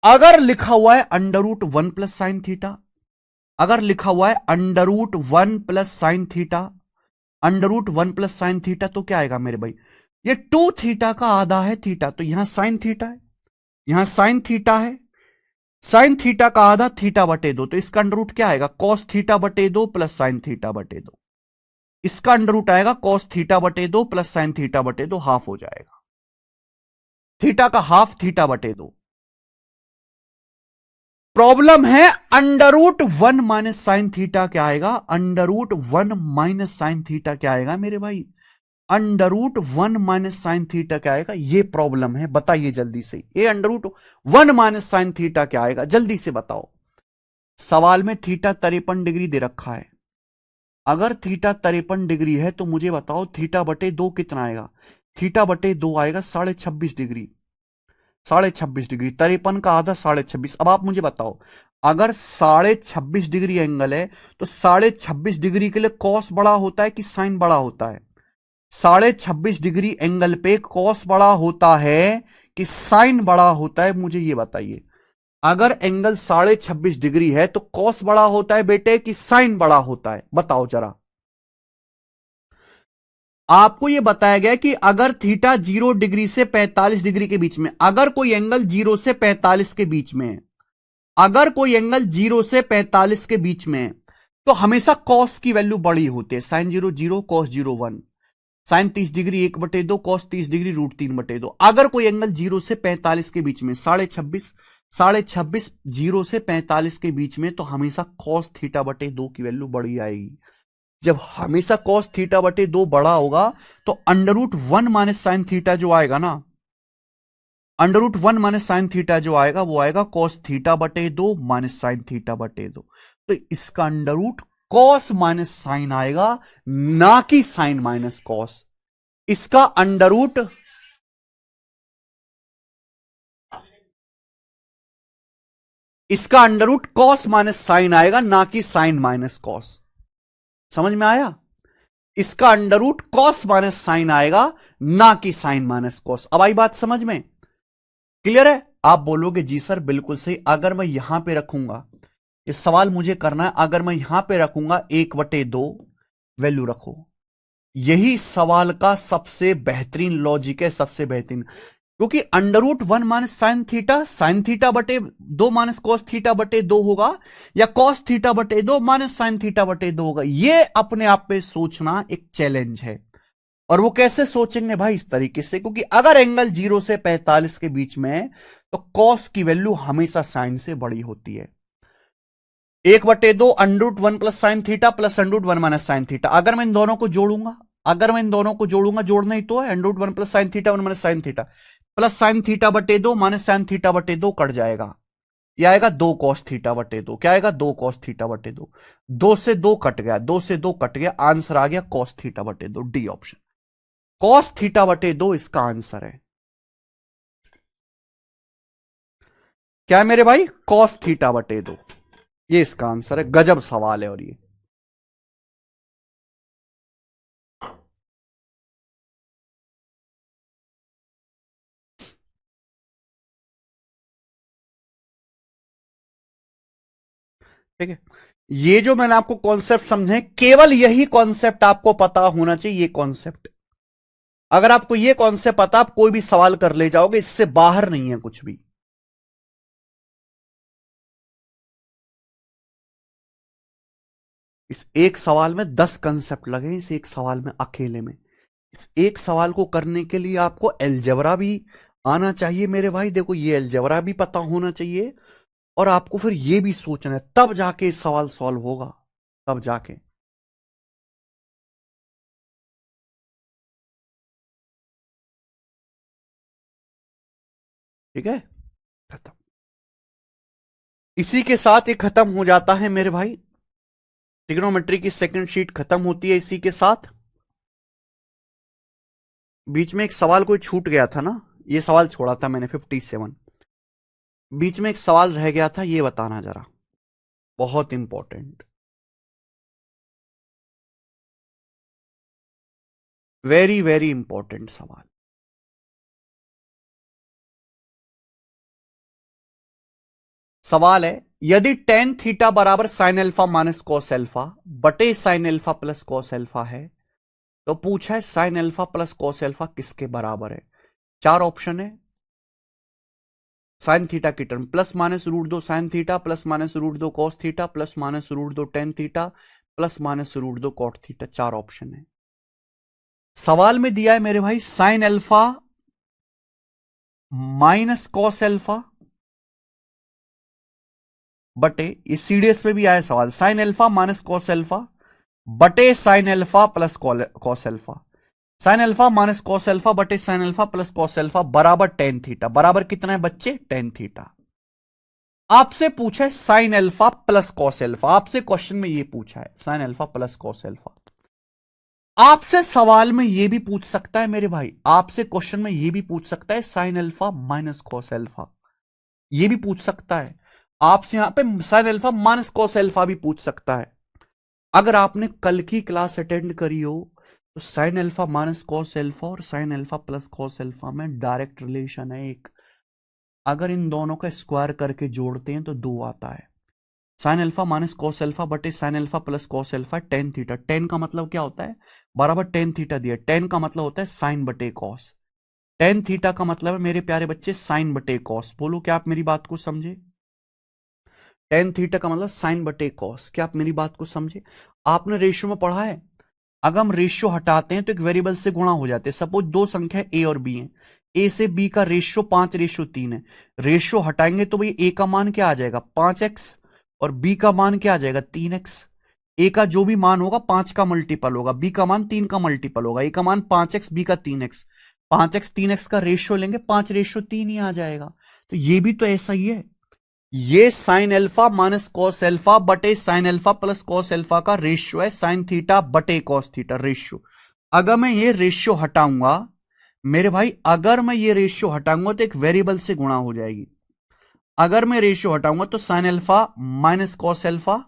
अगर लिखा हुआ है under root 1 plus sine theta, अगर लिखा हुआ है under root 1 plus sine theta, under root 1 plus sine theta, तो क्या आएगा मेरे भाई, ये 2 थीटा का आधा है थीटा, तो यहां साइन थीटा है, यहां साइन थीटा है, साइन थीटा का आधा थीटा बटे दो, तो इसका अंडर रूट क्या आएगा, कॉस थीटा बटे दो प्लस साइन थीटा बटे दो। इसका अंडर रूट आएगा कॉस थीटा बटे दो प्लस साइन थीटा बटे दो, हाफ हो जाएगा। थीटा का हाफ थीटा बटे दो। प्रॉब्लम है under root one minus sine theta क्या आएगा, under root one minus sine theta क्या आएगा मेरे भाई, under root one minus sine theta क्या आएगा, ये प्रॉब्लम है। बताइए जल्दी से, ये under root one minus sine theta क्या आएगा, जल्दी से बताओ। सवाल में थीटा 53 डिग्री दे रखा है। अगर थीटा 53 डिग्री है तो मुझे बताओ थीटा बटे दो कितना आएगा, थीटा बटे दो आएगा 26.5 डिग्री। 26.5 डिग्री, 53 का आधा 26.5। अब आप मुझे बताओ, अगर 26.5 डिग्री एंगल है तो 26.5 डिग्री के लिए कॉस बड़ा होता है कि साइन बड़ा होता है, 26.5 डिग्री एंगल पे कॉस बड़ा होता है कि साइन बड़ा होता है, मुझे ये बताइए। अगर एंगल 26.5 डिग्री है तो कॉस बड़ा होता है बेटे कि साइन बड़ा होता है, बताओ जरा। आपको यह बताया गया कि अगर थीटा 0 डिग्री से 45 डिग्री के बीच में, अगर कोई एंगल 0 से 45 के बीच में, अगर कोई एंगल 0 से 45 के बीच में, तो हमेशा कॉस की वैल्यू बड़ी होती है। Sine 0 0, cos 0 1, sine 30 degree 1/2, cos 30 degree √3/2। अगर कोई एंगल 0 से 45 के बीच में, 26.5 0 से 45 के बीच में, तो हमेशा कॉस थीटा बटे दो की वैल्यू बड़ी आएगी। जब हमेशा कॉस थीटा बटे दो बड़ा होगा तो under root one minus sine theta जो आएगा ना, under root one minus sine theta जो आएगा वो आएगा कॉस थीटा बटे दो माइनस साइन थीटा बटे दो। तो इसका under root cos minus sine आएगा, ना कि साइन माइनस कॉस। इसका अंडर रूट, इसका under root cos minus sine आएगा, ना कि साइन माइनस कॉस। समझ में आया? इसका under root cos minus sine आएगा, ना कि साइन माइनस कॉस। अब आई बात समझ में? क्लियर है? आप बोलोगे जी सर बिल्कुल सही। अगर मैं यहां पे रखूंगा, ये सवाल मुझे करना है, अगर मैं यहां पे रखूंगा 1/2 वैल्यू रखो, यही सवाल का सबसे बेहतरीन लॉजिक है, सबसे बेहतरीन। क्योंकि under root one minus sine theta बटे दो माइनस कॉस थीटा बटे दो होगा, या कॉस थीटा बटे दो माइनस साइन थीटा बटे दो होगा। यह अपने आप पे सोचना एक चैलेंज है। और वो कैसे सोचेंगे भाई? इस तरीके से, क्योंकि अगर एंगल 0 से 45 के बीच में है तो कॉस की वैल्यू हमेशा साइन से बड़ी होती है। 1/2 under root one plus sine theta plus under root one minus sine theta. अगर मैं इन दोनों को जोड़ूंगा, अगर मैं इन दोनों को जोड़ूंगा, जोड़ना ही तो है, under root one plus sine theta one minus sine theta, plus sine theta बटे दो माइनस साइन थीटा बटे दो कट जाएगा। यह आएगा 2 कॉस थीटा बटे दो। क्या आएगा? 2 कॉस थीटा बटे दो। 2 से 2 कट गया, 2 से 2 कट गया, आंसर आ गया कॉस थीटा बटे दो, डी ऑप्शन। कॉस थीटा बटे दो इसका आंसर है। क्या है मेरे भाई? कॉस थीटा बटे दो, ये इसका आंसर है। गजब सवाल है। और ये ठीक है, ये जो मैंने आपको कॉन्सेप्ट समझे, केवल यही कॉन्सेप्ट आपको पता होना चाहिए। ये कॉन्सेप्ट, अगर आपको ये कॉन्सेप्ट पता, आप कोई भी सवाल कर ले जाओगे, इससे बाहर नहीं है कुछ भी। इस एक सवाल में 10 कंसेप्ट लगे, इस एक सवाल में अकेले में। इस एक सवाल को करने के लिए आपको अलजेब्रा भी आना चाहिए मेरे भाई। देखो, ये अलजेब्रा भी पता होना चाहिए, और आपको फिर ये भी सोचना है, तब जाके सवाल सॉल्व होगा, तब जाके। ठीक है, खत्म। इसी के साथ ये खत्म हो जाता है मेरे भाई। ट्रिग्नोमेट्री की सेकंड शीट खत्म होती है इसी के साथ। बीच में एक सवाल कोई छूट गया था ना, ये सवाल छोड़ा था मैंने 57। बीच में एक सवाल रह गया था, ये बताना जरा, बहुत इंपॉर्टेंट, वेरी वेरी इंपॉर्टेंट सवाल। सवाल है, यदि टेन थीटा बराबर sine alpha minus cos alpha बटे sine alpha plus cos alpha है, तो पूछा है sine alpha plus cos alpha किसके बराबर है। चार ऑप्शन है, साइन थीटा की टर्म प्लस माइनस रूट दो sine theta plus minus root दो cos theta plus minus root दो tan theta plus minus root दो कॉट थीटा, चार ऑप्शन है। सवाल में दिया है मेरे भाई sine alpha minus cos alpha बटे, इस सीडीएस में भी आया सवाल, sine alpha minus cos alpha बटे sine alpha plus cos alpha. Sine alpha minus cos alpha बटे sine alpha plus cos alpha बराबर टेन थीटा, बराबर कितना है बच्चे, टेन थीटा। आपसे पूछा है sine alpha plus cos alpha, आपसे क्वेश्चन में ये पूछा है sine alpha plus cos alpha. आपसे सवाल में ये भी पूछ सकता है मेरे भाई, आपसे क्वेश्चन में ये भी पूछ सकता है sine alpha minus cos alpha, ये भी पूछ सकता है। आपसे यहां पे sign alpha minus cos alpha भी पूछ सकता है। अगर आपने कल की क्लास अटेंड करी हो तो sine alpha minus cos alpha और sine alpha plus cos alpha में डायरेक्ट रिलेशन है एक, अगर इन दोनों का स्क्वायर करके जोड़ते हैं तो दो आता है। Sine alpha minus cos alpha बटे sine alpha plus cos alpha tan theta, tan का मतलब क्या होता है, बराबर टेन थीटा दिया, टेन का मतलब होता है साइन बटे कॉस, टेन थीटा का मतलब है मेरे प्यारे बच्चे साइन बटे कॉस। बोलो क्या आप मेरी बात को समझे, टेन थीटा का मतलब साइन बटे कॉस, क्या आप मेरी बात को समझे। आपने रेशियो में पढ़ा है, अगर हम रेशियो हटाते हैं तो एक वेरिएबल से गुणा हो जाते हैं। सपोज दो संख्या ए और बी है, ए से बी का रेशियो 5:3 है, रेशियो हटाएंगे तो भाई ए का मान क्या आ जाएगा 5x और बी का मान क्या आ जाएगा 3x। ए का जो भी मान होगा 5 का मल्टीपल होगा, बी का मान 3 का मल्टीपल होगा, ए का मान 5x बी का 3x, 5x 3x का रेशियो लेंगे 5:3 ही आ जाएगा। तो ये भी तो ऐसा ही है, ये sine alpha minus cos alpha बटे sine alpha plus cos alpha का रेशियो है, साइन थीटा बटे कॉस थीटा रेशियो। अगर मैं ये रेशियो हटाऊंगा मेरे भाई, अगर मैं ये रेशियो हटाऊंगा तो एक वेरिएबल से गुणा हो जाएगी। अगर मैं रेशियो हटाऊंगा तो sine alpha minus cos alpha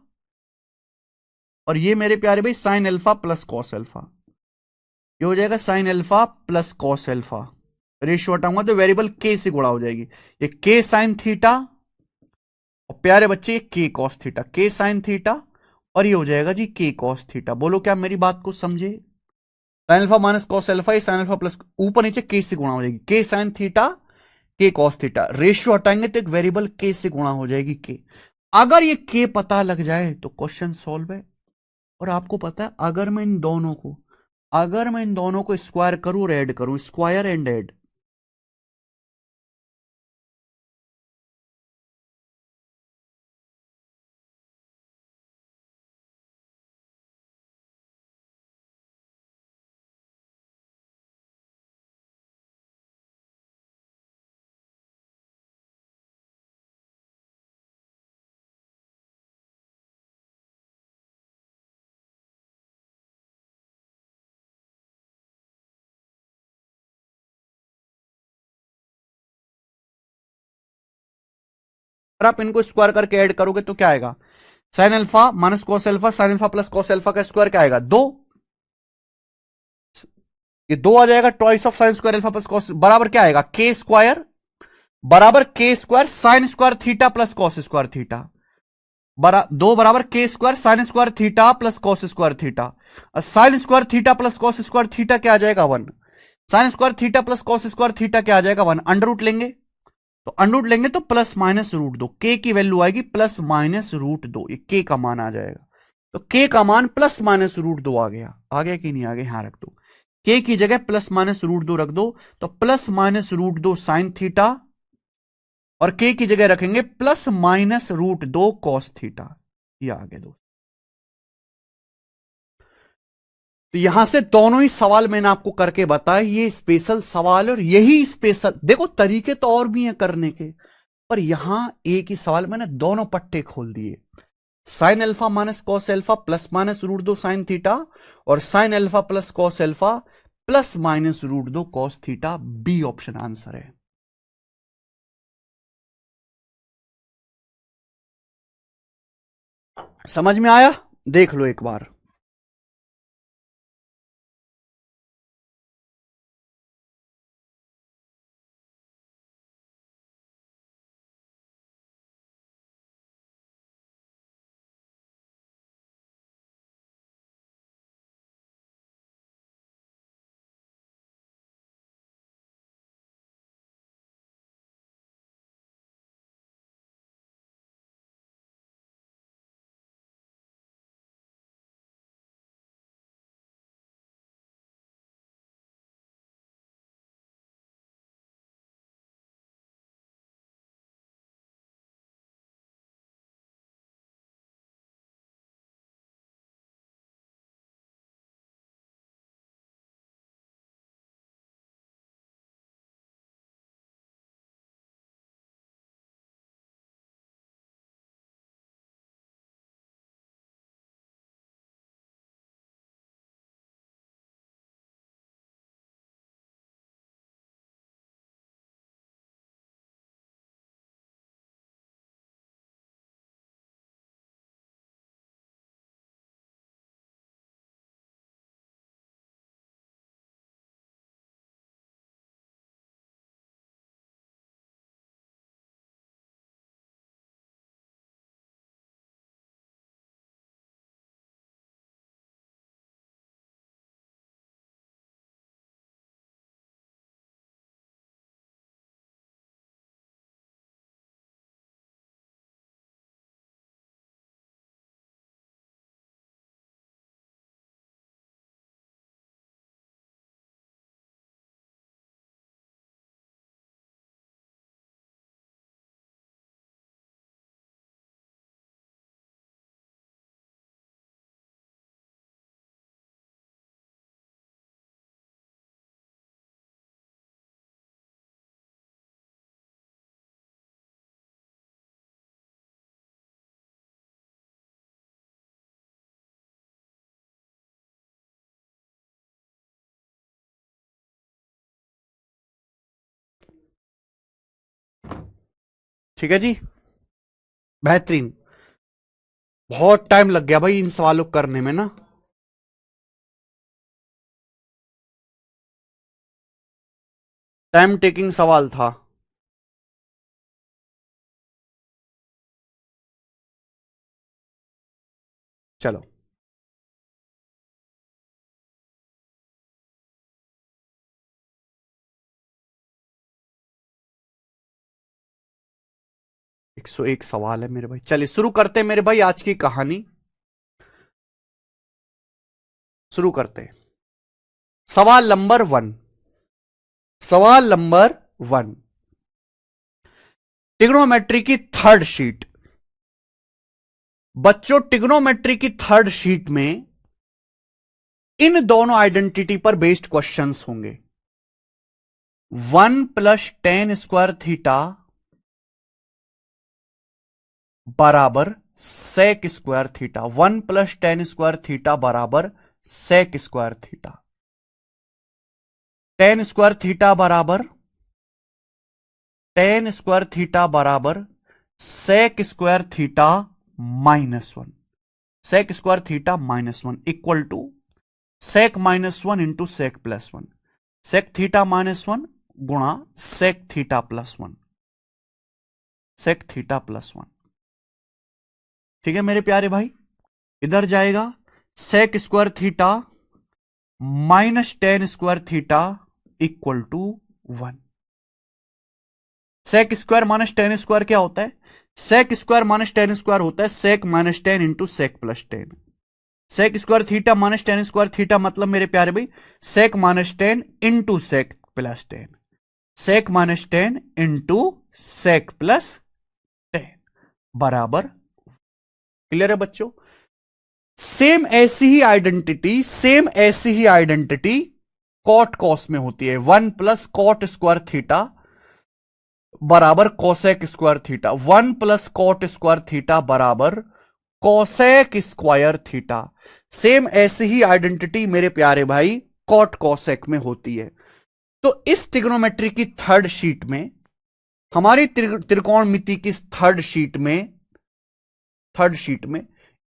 और ये मेरे प्यारे भाई sine alpha plus cos alpha, ये हो जाएगा sine alpha plus cos alpha. Ratio हटाऊंगा तो वेरिएबल के से गुणा हो जाएगी, ये के साइन थीटा और प्यारे बच्चे के कॉस थीटा, के साइन थीटा और ये हो जाएगा जी के कॉस थीटा। बोलो क्या मेरी बात को समझे, sign alpha minus cos alpha sine alpha plus ऊपर नीचे के से गुणा हो जाएगी, के साइन थीटा के कॉस थीटा, रेशियो हटाएंगे तो एक वेरिएबल के से गुणा हो जाएगी के। अगर ये के पता लग जाए तो क्वेश्चन सॉल्व है। और आपको पता है अगर मैं इन दोनों को स्क्वायर करूं और ऐड करूं, स्क्वायर एंड ऐड, अगर आप इनको स्क्वायर करके ऐड करोगे तो क्या आएगा, sine alpha minus cos alpha sine alpha plus cos alpha का स्क्वायर क्या आएगा दो, ये दो आ जाएगा, twice of sine square alpha plus cos बराबर क्या आएगा के स्क्वायर, बराबर K square sine square theta plus cos square theta, दो बराबर K square sine square theta plus cos square theta, और sine square theta plus cos square theta क्या आ जाएगा one, sine square theta plus cos square theta क्या आ जाएगा one, under root लेंगे तो अंडर रूट लेंगे तो प्लस माइनस रूट दो, के की वैल्यू आएगी प्लस माइनस रूट दो, ये के का मान आ जाएगा। तो के का मान प्लस माइनस रूट दो आ गया कि नहीं आ गया, हाँ रख दो, के की जगह प्लस माइनस रूट दो रख दो, तो प्लस माइनस रूट दो साइन थीटा और के की जगह रखेंगे प्लस माइनस रूट दो कॉस थीटा, ये आ गया दो। तो यहां से दोनों ही सवाल मैंने आपको करके बताया, ये स्पेशल सवाल और यही स्पेशल, देखो तरीके तो और भी हैं करने के, पर यहां एक ही सवाल मैंने दोनों पट्टे खोल दिए, sine alpha minus cos alpha plus minus root दो साइन थीटा और sine alpha plus cos alpha plus minus root दो cos theta, B option answer है। समझ में आया, देख लो एक बार। ठीक है जी, बेहतरीन। बहुत टाइम लग गया भाई इन सवालों को करने में ना। टाइम टेकिंग सवाल था। चलो, 101 सवाल है मेरे भाई। चलिए शुरू करते हैं मेरे भाई आज की कहानी। शुरू करते हैं। सवाल नंबर 1। सवाल नंबर 1, ट्रिग्नोमेट्री की थर्ड शीट। बच्चों, ट्रिग्नोमेट्री की थर्ड शीट में इन दोनों आइडेंटिटी पर बेस्ड क्वेश्चंस होंगे। 1 + tan² थीटा बराबर sec² थीटा। 1 + tan² थीटा बराबर sec²थीटा। tan² थीटा बराबर tan² थीटा बराबर sec²थीटा -1। sec²थीटा -1 equal to sec-1 into sec+1। sec theta -1 गुणा sec थीटा+1। sec थीटा+1। ठीक है मेरे प्यारे भाई, इधर जाएगा sec²थीटा -tan²थीटा इक्वल टू 1। sec² - tan² क्या होता है? sec² - tan² होता है sec-tan इंटू sec+tan। sec²थीटा -tan²थीटा मतलब मेरे प्यारे भाई sec-tan into sec+tan। sec-tan into sec+tan बराबर। क्लियर है बच्चों? सेम ऐसी ही आइडेंटिटी कॉट कॉस में होती है। 1 + cot² थीटा बराबर cosec²थीटा। 1 + cot² थीटा बराबर cosec²थीटा। सेम ऐसी ही आइडेंटिटी मेरे प्यारे भाई कॉट कॉसेक में होती है। तो इस ट्रिग्नोमेट्री की थर्ड शीट में, हमारी त्रिकोणमिति की थर्ड शीट में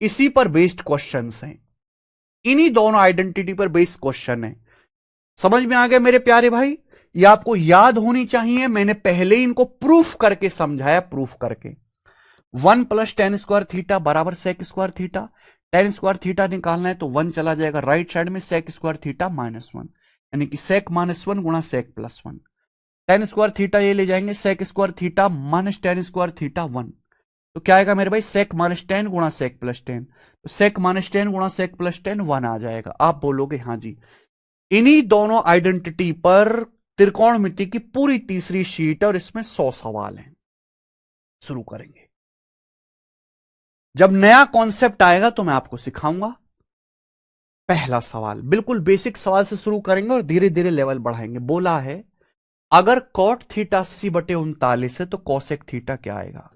इसी पर बेस्ड क्वेश्चंस हैं। इन्हीं दोनों आइडेंटिटी पर बेस्ड क्वेश्चन है। समझ में आ गया मेरे प्यारे भाई? ये आपको याद होनी चाहिए, मैंने पहले ही इनको प्रूफ करके समझाया, प्रूफ करके। 1 + tan² थीटा बराबर sec²थीटा। tan²थीटा निकालना है तो 1 चला जाएगा राइट साइड में, sec²थीटा -1 यानी कि sec-1 गुणा sec+1। tan²थीटा ये ले जाएंगे sec²थीटा tan²थीटा 1। तो क्या आएगा मेरे भाई? sec-tan गुणा sec+tan। तो sec-tan गुणा sec+tan 1 आ जाएगा। आप बोलोगे हाँ जी। इन्हीं दोनों आइडेंटिटी पर त्रिकोणमिति की पूरी तीसरी शीट है और इसमें 100 सवाल हैं। शुरू करेंगे। जब नया कॉन्सेप्ट आएगा तो मैं आपको सिखाऊंगा। पहला सवाल बिल्कुल बेसिक सवाल से शुरू करेंगे और धीरे धीरे लेवल बढ़ाएंगे। बोला है अगर cot थीटा 80/39 है तो cosec थीटा क्या आएगा?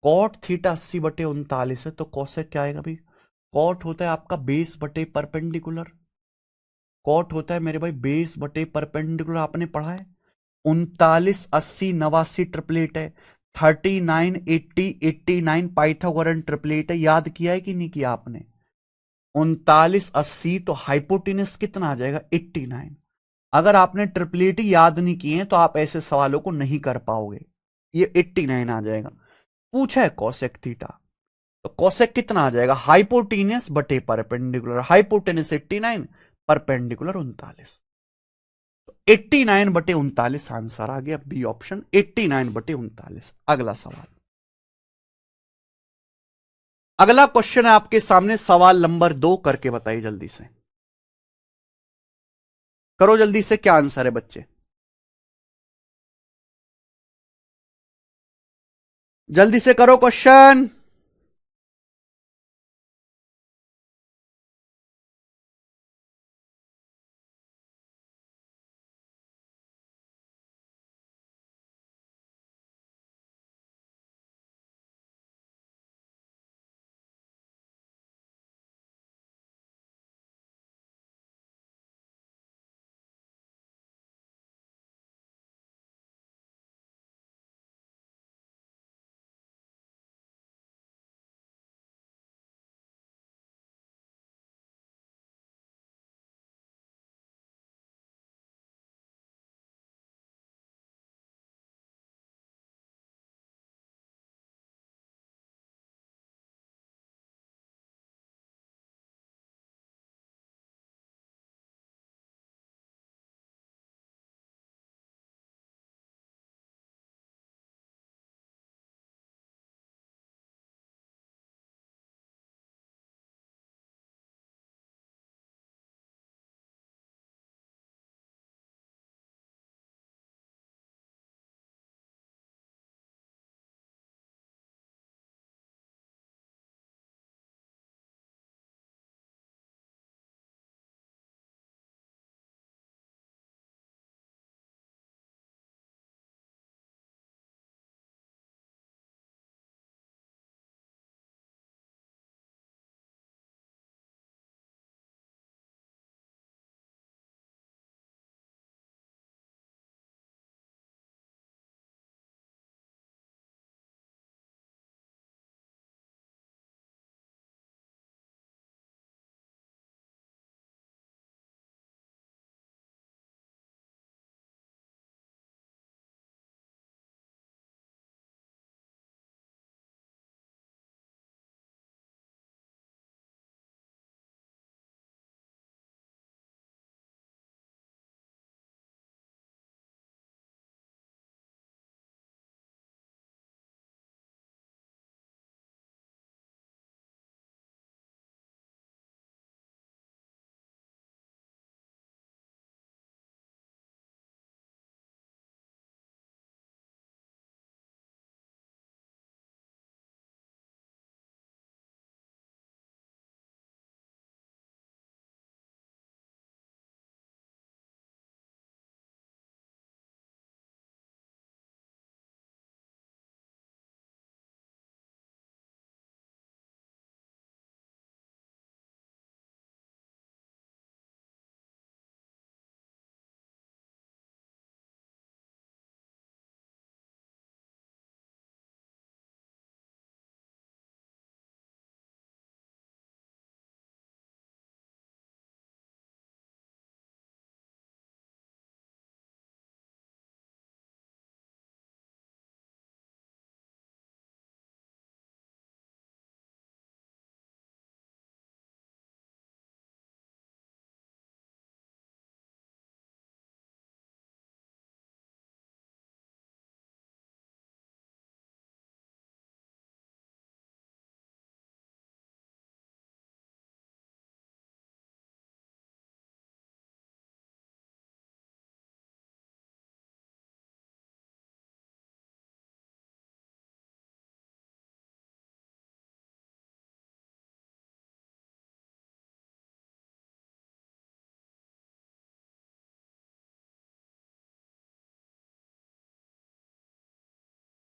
cot थीटा 80/39 है तो cosec क्या आएगा भाई? cot होता है आपका बेस बटे परपेंडिकुलर। cot होता है मेरे भाई बेस बटे परपेंडिकुलर, आपने पढ़ा है। 39 80 89 ट्रिपलेट है। 39 80 89 पाइथागोरन ट्रिपलेट है। याद किया है कि नहीं किया आपने? 39 80 तो हाइपोटेनस कितना आ जाएगा? 89। अगर आपने ट्रिपलेट ही याद नहीं किए हैं तो आप ऐसे सवालों को नहीं कर पाओगे। ये 89 आ जाएगा। पूछा है कॉसेक थीटा, तो कॉसेक कितना आ जाएगा? हाइपोटेनस बटे परपेंडिकुलर। Hypotenuse 89, perpendicular 39। 89/39 आंसर आ गया, बी ऑप्शन 89/39। अगला सवाल, अगला क्वेश्चन है आपके सामने। सवाल नंबर 2 करके बताइए जल्दी से। करो जल्दी से, क्या आंसर है बच्चे? जल्दी से करो क्वेश्चन।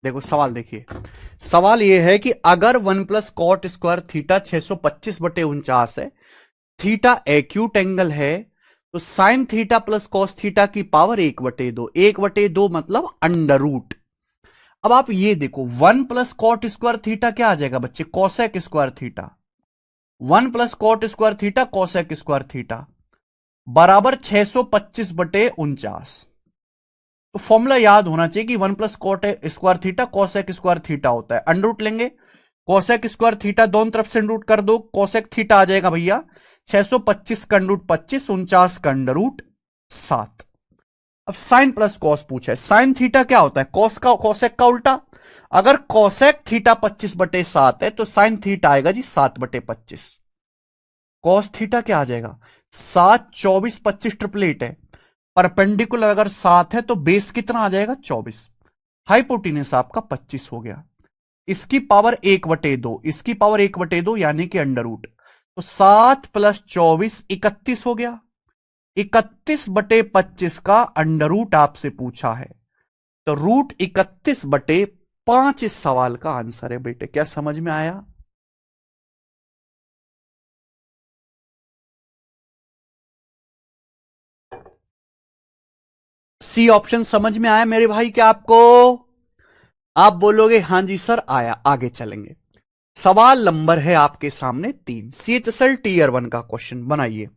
देखो सवाल देखिए, सवाल यह है कि अगर 1 + cot² θ 625/49 है, थीटा एक्यूट एंगल है, तो sign theta plus cos theta की पावर 1/2, 1/2 मतलब अंडर रूट। अब आप ये देखो 1 + cot² θ क्या आ जाएगा बच्चे, cosec² θ। 1 + cot² θ cosec² θ बराबर 625/49। तो फॉर्मूला याद होना चाहिए कि 1 + cot² θ cosec² θ होता है। अंडर रूट लेंगे, cosec² θ दोनों तरफ से अंडर रूट कर दो, cosec थीटा आ जाएगा भैया 625 का अंडर रूट 25, 49 का अंडर रूट 7। अब साइन प्लस कॉस पूछा है, साइन थीटा क्या होता है, कॉस का कॉसेक का उल्टा। अगर कॉसेक थीटा 25/7 है तो साइन थीटा आएगा जी 7/25। कॉस थीटा क्या आ जाएगा 7, 24, 25 ट्रिपलेट है, परपेंडिकुलर अगर 7 है तो बेस कितना आ जाएगा 24, हाइपोटेनस आपका 25 हो गया। इसकी पावर 1/2, इसकी पावर 1/2 यानी कि अंडर रूट, तो 7 + 24 31 हो गया। 31/25 का अंडर रूट आपसे पूछा है, तो रूट 31/5 इस सवाल का आंसर है बेटे। क्या समझ में आया? सी ऑप्शन समझ में आया मेरे भाई क्या आपको? आप बोलोगे हां जी सर आया। आगे चलेंगे, सवाल नंबर है आपके सामने 3, CHSL Tier 1 का क्वेश्चन बनाइए।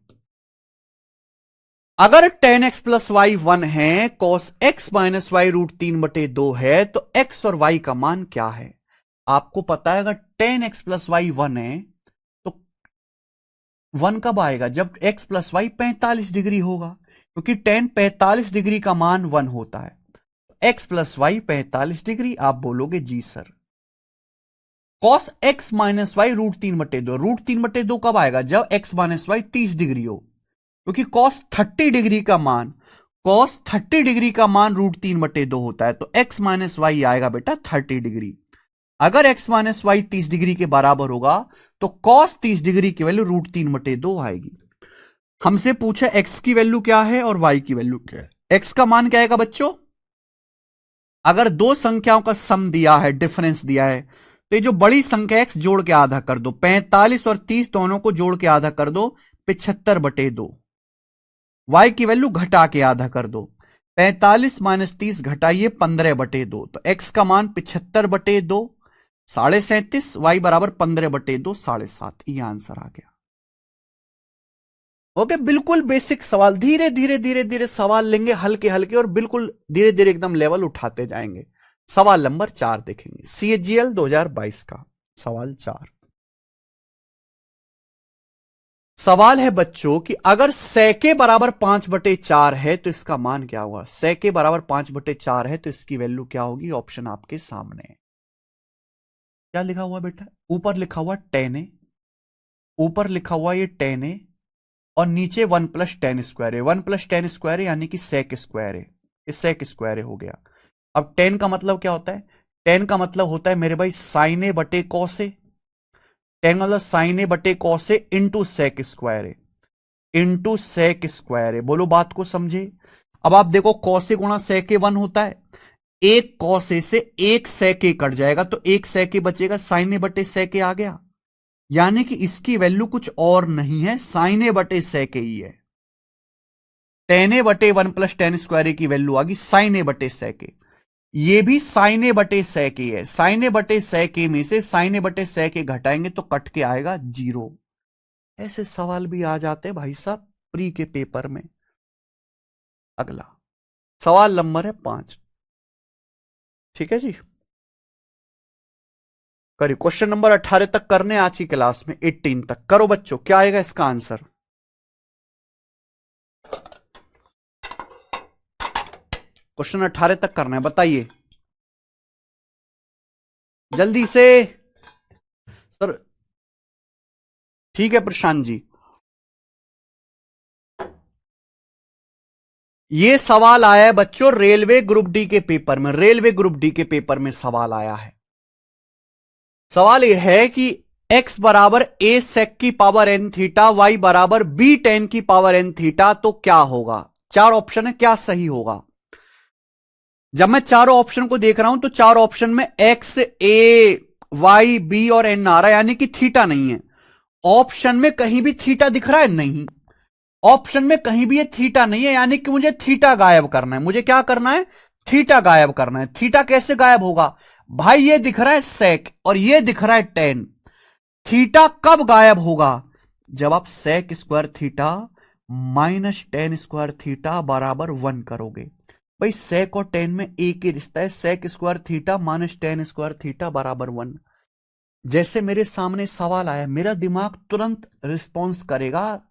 अगर tan x + y 1 है, cos x - y √3/2 है, तो x और y का मान क्या है? आपको पता है अगर tan x + y 1 है तो 1 कब आएगा, जब x + y 45 डिग्री होगा, क्योंकि tan 45 डिग्री का मान 1 होता है। x + y 45 डिग्री, आप बोलोगे जी सर। cos x - y √3/2, √3/2 कब आएगा, जब x - y 30 डिग्री हो, क्योंकि cos 30 डिग्री का मान, cos 30 डिग्री का मान √3/2 होता है, तो x - y आएगा बेटा 30 डिग्री। अगर x - y 30 डिग्री के बराबर होगा तो cos 30 डिग्री की वैल्यू √3/2 आएगी। हमसे पूछा x की वैल्यू क्या है और y की वैल्यू क्या है। x का मान क्या आएगा बच्चों, अगर दो संख्याओं का सम दिया है, डिफरेंस दिया है, तो ये जो बड़ी संख्या x जोड़ के आधा कर दो, 45 और 30 दोनों को जोड़ के आधा कर दो 75/2। y की वैल्यू घटा के आधा कर दो, 45 - 30 घटाइए 15/2, तो x का मान 75/2, 37.5, y बराबर 15/2, 7.5। ये आंसर आ गया। ओके, बिल्कुल बेसिक सवाल, धीरे धीरे धीरे धीरे सवाल लेंगे, हल्के हल्के, और बिल्कुल धीरे धीरे एकदम लेवल उठाते जाएंगे। सवाल नंबर 4 देखेंगे, CHGL 2022 का सवाल 4। सवाल है बच्चों कि अगर सेके बराबर 5/4 है तो इसका मान क्या होगा। सेके बराबर 5/4 है तो इसकी वैल्यू क्या होगी, ऑप्शन आपके सामने है। क्या लिखा हुआ बेटा, ऊपर लिखा हुआ 10 ऊपर लिखा हुआ ये 10 और नीचे 1 + tan² है। 1 + tan² यानी कि sec² है, ये sec² हो गया। अब 10 का मतलब क्या होता है, 10 का मतलब होता है मेरे भाई sin A/cos A। 10 मतलब sin A/cos A into sec² into sec²। बोलो बात को समझे। अब आप देखो cos A गुणा sec A 1 होता है, एक cos A से एक sec A कट जाएगा, तो एक sec A बचेगा, sin A/sec A आ गया। यानी कि इसकी वैल्यू कुछ और नहीं है, sin A/sec A ही है। tan A/1 + tan² की वैल्यू आ गई sin A/sec A। ये भी sin A/sec A है। sin A/sec A में से sin A/sec A घटाएंगे तो कट के आएगा 0। ऐसे सवाल भी आ जाते हैं भाई साहब प्री के पेपर में। अगला सवाल नंबर है 5, ठीक है जी। करिए, क्वेश्चन नंबर 18 तक करने आज की क्लास में, 18 तक करो बच्चों। क्या आएगा इसका आंसर, क्वेश्चन 18 तक करना है, बताइए जल्दी से सर। ठीक है प्रशांत जी, ये सवाल आया है बच्चों रेलवे ग्रुप डी के पेपर में, रेलवे ग्रुप डी के पेपर में सवाल आया है। सवाल यह है कि x बराबर a sec की पावर n थीटा, y बराबर b tan की पावर n थीटा, तो क्या होगा। चार ऑप्शन है, क्या सही होगा। जब मैं चारों ऑप्शन को देख रहा हूं तो चार ऑप्शन में एक्स, ए, वाई, बी और एन आ रहा है, यानी कि थीटा नहीं है। ऑप्शन में कहीं भी थीटा दिख रहा है? नहीं, ऑप्शन में कहीं भी ये थीटा नहीं है, यानी कि मुझे थीटा गायब करना है। मुझे क्या करना है? थीटा गायब करना है। थीटा कैसे गायब होगा भाई? ये दिख रहा है सेक और ये दिख रहा है टेन। थीटा कब गायब होगा? जब आप sec square theta minus tan square theta बराबर 1 करोगे। भाई सेक और टेन में एक ही रिश्ता है, sec square theta minus tan square theta बराबर 1। जैसे मेरे सामने सवाल आया, मेरा दिमाग तुरंत रिस्पॉन्स करेगा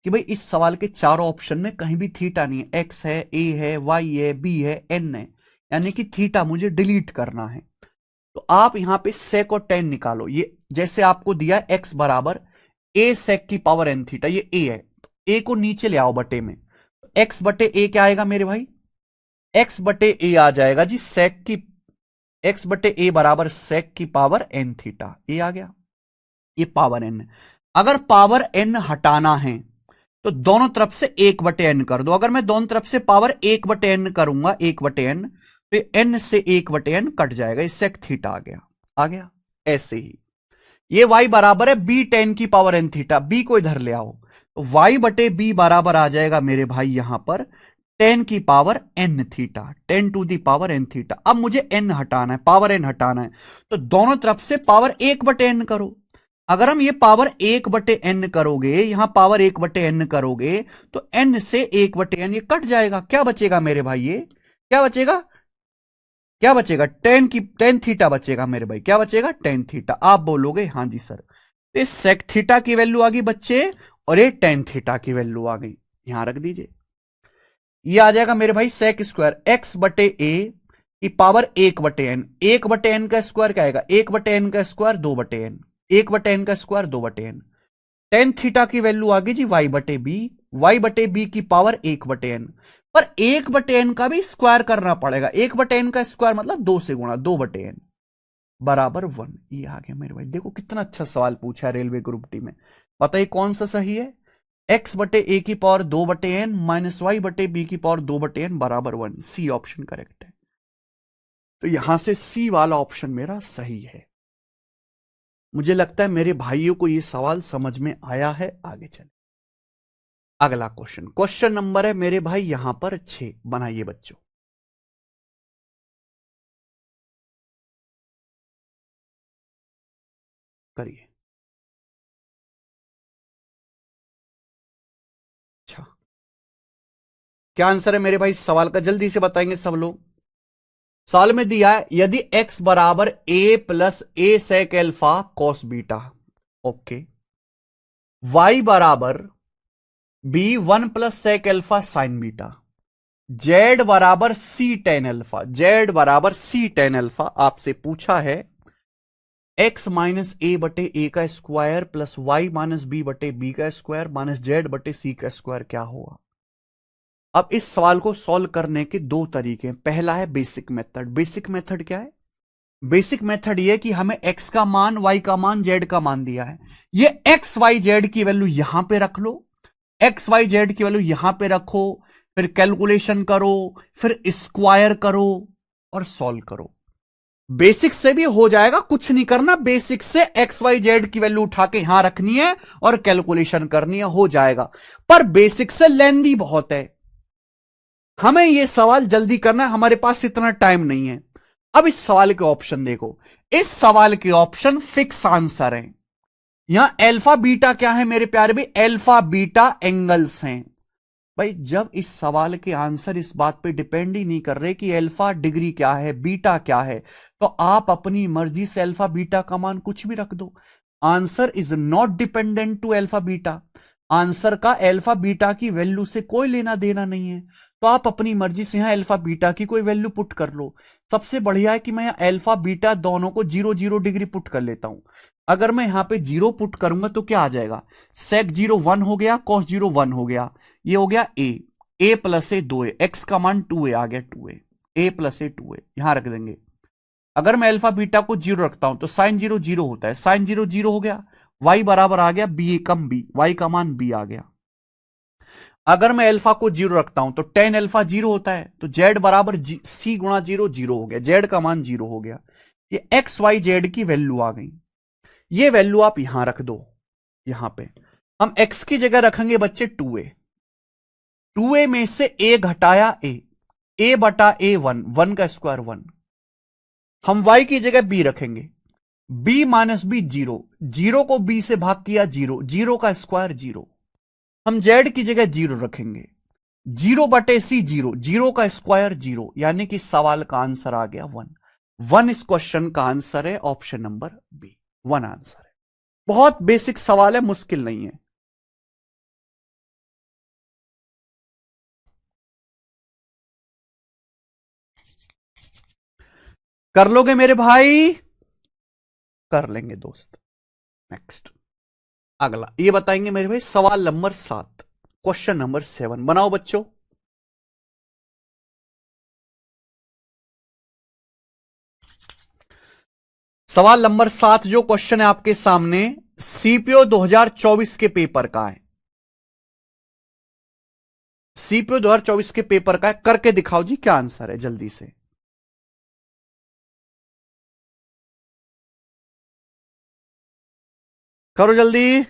कि भाई इस सवाल के चारों ऑप्शन में कहीं भी थीटा नहीं है। एक्स है, ए है, वाई है, बी है, एन है, यानी कि थीटा मुझे डिलीट करना है। तो आप यहां पे सेक और टेन निकालो। ये जैसे आपको दिया एक्स बराबर ए सेक की पावर एन थीटा, ये ए है, तो ए को नीचे ले आओ बटे में। एक्स बटे ए क्या आएगा मेरे भाई? एक्स बटे ए आ जाएगा जी सेक की, एक्स बटे ए बराबर सेक की पावर एन थीटा, ए आ गया। ये पावर एन है। अगर पावर एन हटाना है तो दोनों तरफ से 1/n कर दो। अगर मैं दोनों तरफ से पावर 1/n करूंगा, 1/n, तो n से 1/n कट जाएगा, इससे थीटा आ गया। आ गया ऐसे ही। ये y बराबर है b टेन की पावर n थीटा, b को इधर ले आओ तो y बटे b बराबर आ जाएगा मेरे भाई यहां पर 10 की power n theta, 10 to the power n theta. अब मुझे n हटाना है, पावर n हटाना है, तो दोनों तरफ से पावर 1/n करो। अगर हम ये पावर 1/n करोगे, यहां पावर 1/n करोगे तो n से 1/n ये कट जाएगा। क्या बचेगा मेरे भाई? ये क्या बचेगा? क्या बचेगा? टेन थीटा बचेगा मेरे भाई। क्या बचेगा? Tan theta. आप बोलोगे हाँ जी सर। तो ये सेक थीटा की वैल्यू आ गई बच्चे, और ये टेन थीटा की वैल्यू आ गई। यहां रख दीजिए। ये आ जाएगा मेरे भाई सेक स्क्वायर एक्स बटे ए की पावर 1/n। 1/n का स्क्वायर क्या आएगा? 1/n का स्क्वायर 2/n, 1/n का स्क्वायर 2/n। टेन थीटा की वैल्यू आ गई जी y बटे बी, y बटे बी की पावर 1/n। पर 1/n का भी स्क्वायर करना पड़ेगा। 1/n का स्क्वायर मतलब 2 से गुणा, 2/n बराबर 1। ये आ गया मेरे भाई। देखो कितना अच्छा सवाल पूछा है रेलवे ग्रुप डी में। बताइए कौन सा सही है? x बटे ए की पावर 2/n माइनस y बटे बी की पावर 2/n बराबर 1। सी ऑप्शन करेक्ट है। तो यहां से सी वाला ऑप्शन मेरा सही है। मुझे लगता है मेरे भाइयों को यह सवाल समझ में आया है। आगे चले अगला क्वेश्चन। क्वेश्चन नंबर है मेरे भाई यहां पर 6। बनाइए बच्चों। करिए। अच्छा, क्या आंसर है मेरे भाई इस सवाल का? जल्दी से बताएंगे सब लोग। सवाल में दिया है यदि x बराबर a plus a sec alpha cos beta, okay, y बराबर b 1 plus sec alpha sine beta, z बराबर c टेन एल्फा, z बराबर c टेन एल्फा, आपसे पूछा है x माइनस ए बटे ए का square plus y minus b बटे b का स्क्वायर माइनस z बटे c का स्क्वायर क्या होगा? अब इस सवाल को सॉल्व करने के दो तरीके हैं। पहला है बेसिक मेथड। बेसिक मेथड क्या है? बेसिक मेथड ये कि हमें x का मान, y का मान, z का मान दिया है। ये x y z की वैल्यू यहां पे रख लो, x y z की वैल्यू यहां पे रखो, फिर कैलकुलेशन करो, फिर स्क्वायर करो और सॉल्व करो। बेसिक से भी हो जाएगा, कुछ नहीं करना। बेसिक से एक्स वाई जेड की वैल्यू उठा के यहां रखनी है और कैलकुलेशन करनी है, हो जाएगा। पर बेसिक से लेंदी बहुत है, हमें यह सवाल जल्दी करना है, हमारे पास इतना टाइम नहीं है। अब इस सवाल के ऑप्शन देखो। इस सवाल के ऑप्शन फिक्स आंसर हैं। यहां अल्फा बीटा क्या है मेरे प्यारे भाई? अल्फा बीटा एंगल्स हैं। भाई जब इस सवाल के आंसर इस बात पे डिपेंड ही नहीं कर रहे कि अल्फा डिग्री क्या है, बीटा क्या है, तो आप अपनी मर्जी से अल्फा बीटा का मान कुछ भी रख दो। Answer is not dependent to alpha beta. Answer का अल्फा बीटा की वैल्यू से कोई लेना देना नहीं है, तो आप अपनी मर्जी से यहां अल्फा बीटा की कोई वैल्यू पुट कर लो। सबसे बढ़िया है कि मैं अल्फा बीटा दोनों को 0 डिग्री पुट कर लेता हूं। अगर मैं यहां पे 0 पुट करूंगा तो क्या आ जाएगा? सेक 0 1 हो गया, कॉस 0 1 हो गया, ये हो गया ए प्लस ए 2a, एक्स का मान 2a आ गया, 2a, ए प्लस ए 2a यहां रख देंगे। अगर मैं अल्फा बीटा को 0 रखता हूं तो साइन 0 0 होता है, साइन 0 0 हो गया, y बराबर आ गया b कम b, y का मान b आ गया। अगर मैं अल्फा को 0 रखता हूं तो टेन अल्फा 0 होता है, तो जेड बराबर सी गुणा 0 0 हो गया, जेड का मान 0 हो गया। ये एक्स वाई जेड की वैल्यू आ गई। ये वैल्यू आप यहां रख दो। यहां पे हम एक्स की जगह रखेंगे बच्चे 2a। 2a में से a घटाया a बटा a 1, 1 का स्क्वायर 1। हम y की जगह b रखेंगे, b माइनस बी 0, 0 को b से भाग किया 0, 0 का स्क्वायर 0। हम z की जगह 0 रखेंगे, 0 बटे सी 0, 0 का स्क्वायर 0, यानी कि सवाल का आंसर आ गया 1। 1 इस क्वेश्चन का आंसर है, ऑप्शन नंबर बी, 1 आंसर है। बहुत बेसिक सवाल है, मुश्किल नहीं है। कर लोगे मेरे भाई? कर लेंगे दोस्त। नेक्स्ट, अगला ये बताएंगे मेरे भाई, सवाल नंबर 7, क्वेश्चन नंबर 7 बनाओ बच्चों। सवाल नंबर 7 जो क्वेश्चन है आपके सामने, सीपीओ 2024 के पेपर का है। सीपीओ 2024 के पेपर का है, करके दिखाओ जी क्या आंसर है जल्दी से। करो जल्दी।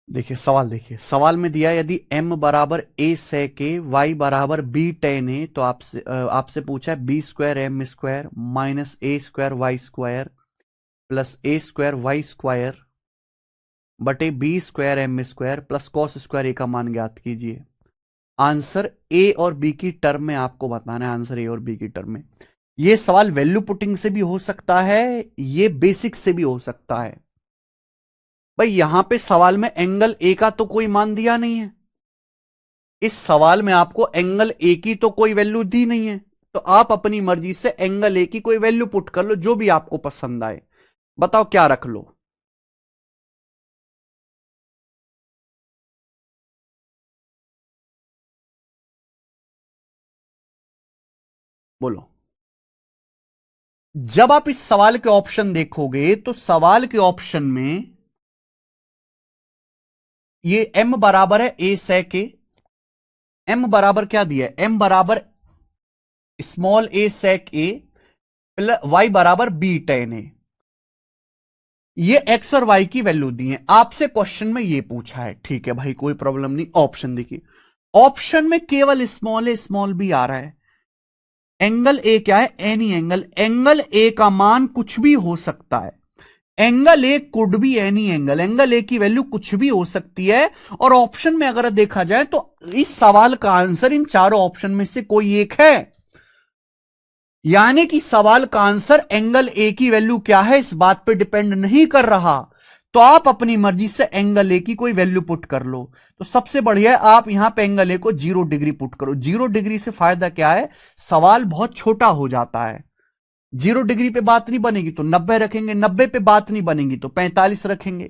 देखिए सवाल, देखिए सवाल में दिया यदि m बराबर a sec a, y बराबर b tan a, तो आपसे पूछा है B square M square minus A square Y square plus A square Y square बटे B square M square plus cos square A का मान ज्ञात कीजिए। आंसर ए और बी की टर्म में आपको बताना है, आंसर ए और बी की टर्म में। यह सवाल वैल्यू पुटिंग से भी हो सकता है, ये बेसिक से भी हो सकता है। भाई यहां पे सवाल में एंगल ए का तो कोई मान दिया नहीं है, इस सवाल में आपको एंगल ए की तो कोई वैल्यू दी नहीं है, तो आप अपनी मर्जी से एंगल ए की कोई वैल्यू पुट कर लो जो भी आपको पसंद आए। बताओ क्या रख लो। बोलो। जब आप इस सवाल के ऑप्शन देखोगे तो सवाल के ऑप्शन में ये m बराबर है a sec a, m बराबर क्या दिया है, m बराबर small a sec a plus y बराबर b tan a। ये x और y की वैल्यू दी है, आपसे क्वेश्चन में ये पूछा है, ठीक है भाई कोई प्रॉब्लम नहीं। ऑप्शन देखिए, ऑप्शन में केवल स्मॉल ए स्मॉल बी आ रहा है। एंगल ए क्या है, एनी एंगल, एंगल ए का मान कुछ भी हो सकता है। Angle A could be any angle, angle A की वैल्यू कुछ भी हो सकती है। और ऑप्शन में अगर देखा जाए तो इस सवाल का आंसर इन चारों ऑप्शन में से कोई एक है, यानी कि सवाल का आंसर एंगल ए की वैल्यू क्या है इस बात पे डिपेंड नहीं कर रहा। तो आप अपनी मर्जी से एंगल ए की कोई वैल्यू पुट कर लो। तो सबसे बढ़िया है आप यहां पे एंगल ए को 0 डिग्री पुट करो। 0 डिग्री से फायदा क्या है, सवाल बहुत छोटा हो जाता है। 0 डिग्री पे बात नहीं बनेगी तो 90 रखेंगे, 90 पे बात नहीं बनेगी तो 45 रखेंगे।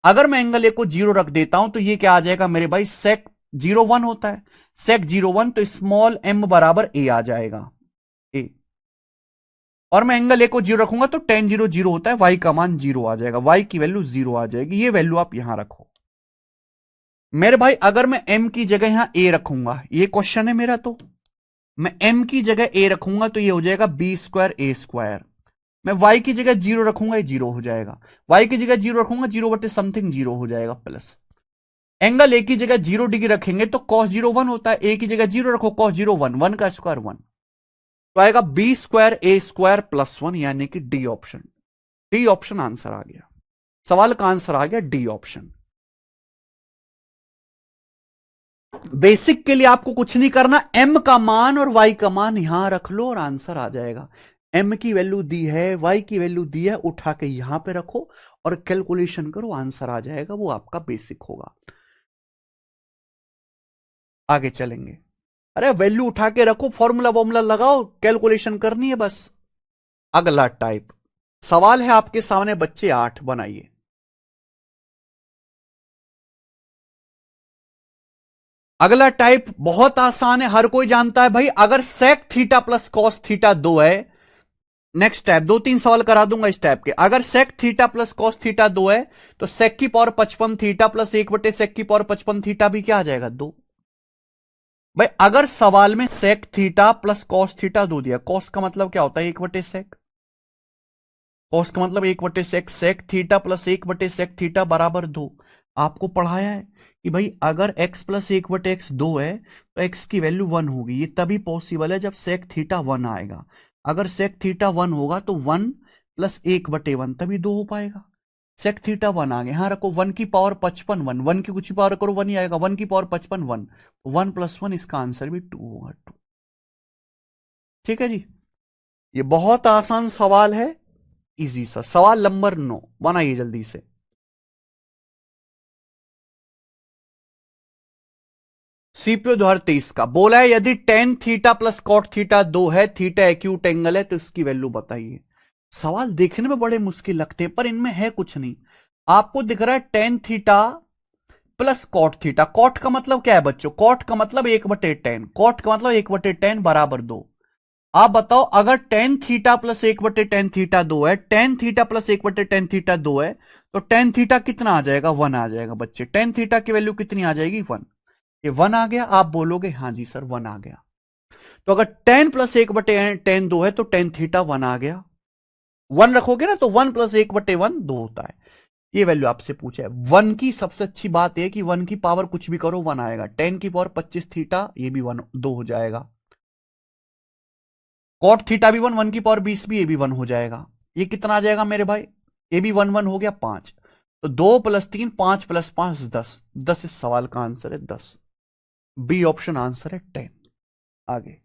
अगर मैं एंगल ए को 0 रख देता हूं तो ये क्या आ जाएगा मेरे भाई, सेक 0 1 होता है, सेक 0 1, तो स्मॉल m बराबर ए आ जाएगा, ए। और मैं एंगल ए को 0 रखूंगा तो tan 0 0 होता है, y का मान 0 आ जाएगा, y की वैल्यू 0 आ जाएगी। ये वैल्यू आप यहां रखो मेरे भाई। अगर मैं m की जगह यहां a रखूंगा, ये क्वेश्चन है मेरा, तो मैं m की जगह a रखूंगा तो ये हो जाएगा b² a²। मैं y की जगह 0 रखूंगा, ये 0 हो जाएगा। y की जगह 0 रखूंगा, 0/समथिंग 0 हो जाएगा, प्लस एंगल ए की जगह 0 डिग्री रखेंगे तो cos 0 1 होता है, ए की जगह 0 रखो, cos 0 1, 1 का स्क्वायर 1, तो आएगा b²a²+1, यानी कि D option. D option answer आ गया, सवाल का आंसर आ गया डी ऑप्शन। बेसिक के लिए आपको कुछ नहीं करना, m का मान और y का मान यहां रख लो और आंसर आ जाएगा। m की वैल्यू दी है, y की वैल्यू दी है, उठा के यहां पे रखो और कैलकुलेशन करो, आंसर आ जाएगा, वो आपका बेसिक होगा। आगे चलेंगे। अरे वैल्यू उठा के रखो, फॉर्मूला वॉर्मूला लगाओ, कैलकुलेशन करनी है बस। अगला टाइप सवाल है आपके सामने, बच्चे 8 बनाइए। अगला टाइप बहुत आसान है, हर कोई जानता है भाई। अगर sec theta plus cos theta 2 है, नेक्स्ट टाइप 2 3 सवाल करा दूंगा इस टाइप के। अगर sec theta plus cos theta 2 है तो सेक की पावर 55 थीटा प्लस 1/सेक की पावर 55 थीटा भी क्या आ जाएगा, 2। भाई अगर सवाल में sec theta plus cos theta 2 दिया, कॉस का मतलब क्या होता है, 1/सेक, कॉस का मतलब 1/सेक, सेक थीटा प्लस 1/सेक थीटा बराबर 2। आपको पढ़ाया है कि भाई अगर x प्लस 1/x 2 है तो x की वैल्यू 1 होगी। ये तभी पॉसिबल है जब सेक थीटा 1 आएगा। अगर सेक थीटा 1 होगा तो 1 प्लस 1/1 तभी 2 हो पाएगा। सेक थीटा 1 आ गया, यहां रखो 1 की पावर 55, 1 की कुछ पावर करो 1 ही आएगा, 1 की पावर 55 1, 1 + 1, इसका आंसर भी 2 होगा, 2। ठीक है जी, ये बहुत आसान सवाल है, इजी सा सवाल। नंबर 9 बनाइए जल्दी से। सीपीओ 2023 का बोला है, यदि tan theta plus cot theta 2 है, थीटा एक्यूट एंगल है, तो इसकी वैल्यू बताइए। सवाल देखने में बड़े मुश्किल लगते हैं पर इनमें है कुछ नहीं। आपको दिख रहा है tan theta plus cot theta, cot का मतलब क्या है बच्चों, कॉट का मतलब 1/10, कॉट का मतलब 1/10 बराबर 2। आप बताओ, अगर टेन थीटा प्लस 1/10 थीटा 2 है, टेन थीटा प्लस 1/10 थीटा 2 है, तो टेन थीटा कितना आ जाएगा, 1 आ जाएगा बच्चे। टेन थीटा की वैल्यू कितनी आ जाएगी, 1। ये 1 आ गया, आप बोलोगे हाँ जी सर 1 आ गया। तो अगर टेन प्लस 1/10 2 है तो टेन थीटा 1 आ गया। 1 रखोगे ना तो 1 + 1/1 2 होता है। ये वैल्यू आपसे पूछा है। 1 की सबसे अच्छी बात है कि 1 की पावर कुछ भी करो 1 आएगा। 10 की पावर 25 थीटा, ये भी 1 2 हो जाएगा। कॉट थीटा भी 1, 1 की पावर 20 भी, ये भी 1 हो जाएगा। ये कितना आ जाएगा मेरे भाई, ये भी 1 1 हो गया, 5। तो 2 + 3 5 + 5 10, 10 इस सवाल का आंसर है, 10। बी ऑप्शन आंसर है 10। आगे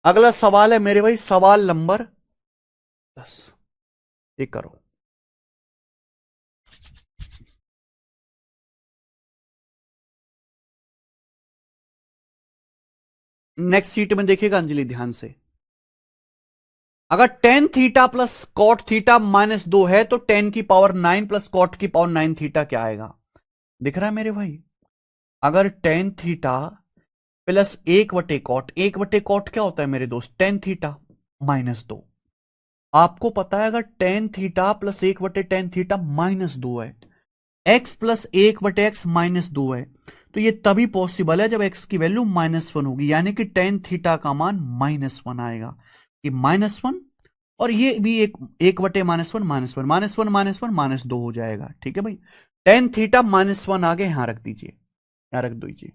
अगला सवाल है मेरे भाई, सवाल नंबर 10। ये करो। नेक्स्ट सीट में देखिएगा अंजलि ध्यान से। अगर tan theta plus cot theta -2 है तो 10 की पावर 9 प्लस कॉट की पावर 9 थीटा क्या आएगा, दिख रहा है मेरे भाई। अगर टेन थीटा प्लस 1/कॉट, 1/कॉट क्या होता है मेरे दोस्त, टेन थीटा -2। आपको पता है अगर टेन थीटा प्लस 1/10 थीटा -2 है, x प्लस 1/x -2 है, तो ये तभी पॉसिबल है जब x की वैल्यू -1 होगी, यानी कि टेन थीटा का मान -1 आएगा। ये -1 और ये भी 1/-1 -1 हो जाएगा। ठीक है भाई, टेन थीटा -1 आगे यहां रख दीजिए, यहां रख दीजिए।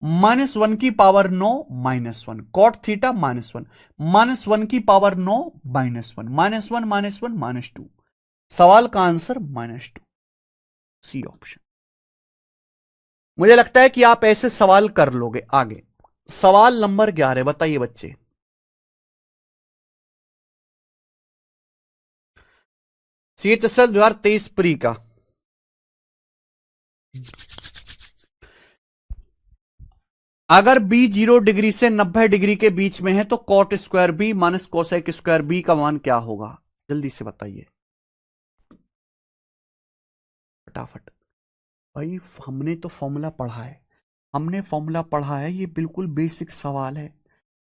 -1 की पावर 9 -1, कॉट थीटा -1, -1 की पावर 9 -1, -1 -1 -2, सवाल का आंसर -2, सी ऑप्शन। मुझे लगता है कि आप ऐसे सवाल कर लोगे। आगे सवाल नंबर 11 बताइए बच्चे। CHSL 2023 प्री का अगर b 0 डिग्री से 90 डिग्री के बीच में है तो cot square b minus cosec square b का मान क्या होगा, जल्दी से बताइए। फटाफट। भाई हमने तो फॉर्मूला पढ़ा है, हमने फॉर्मूला पढ़ा है, ये बिल्कुल बेसिक सवाल है।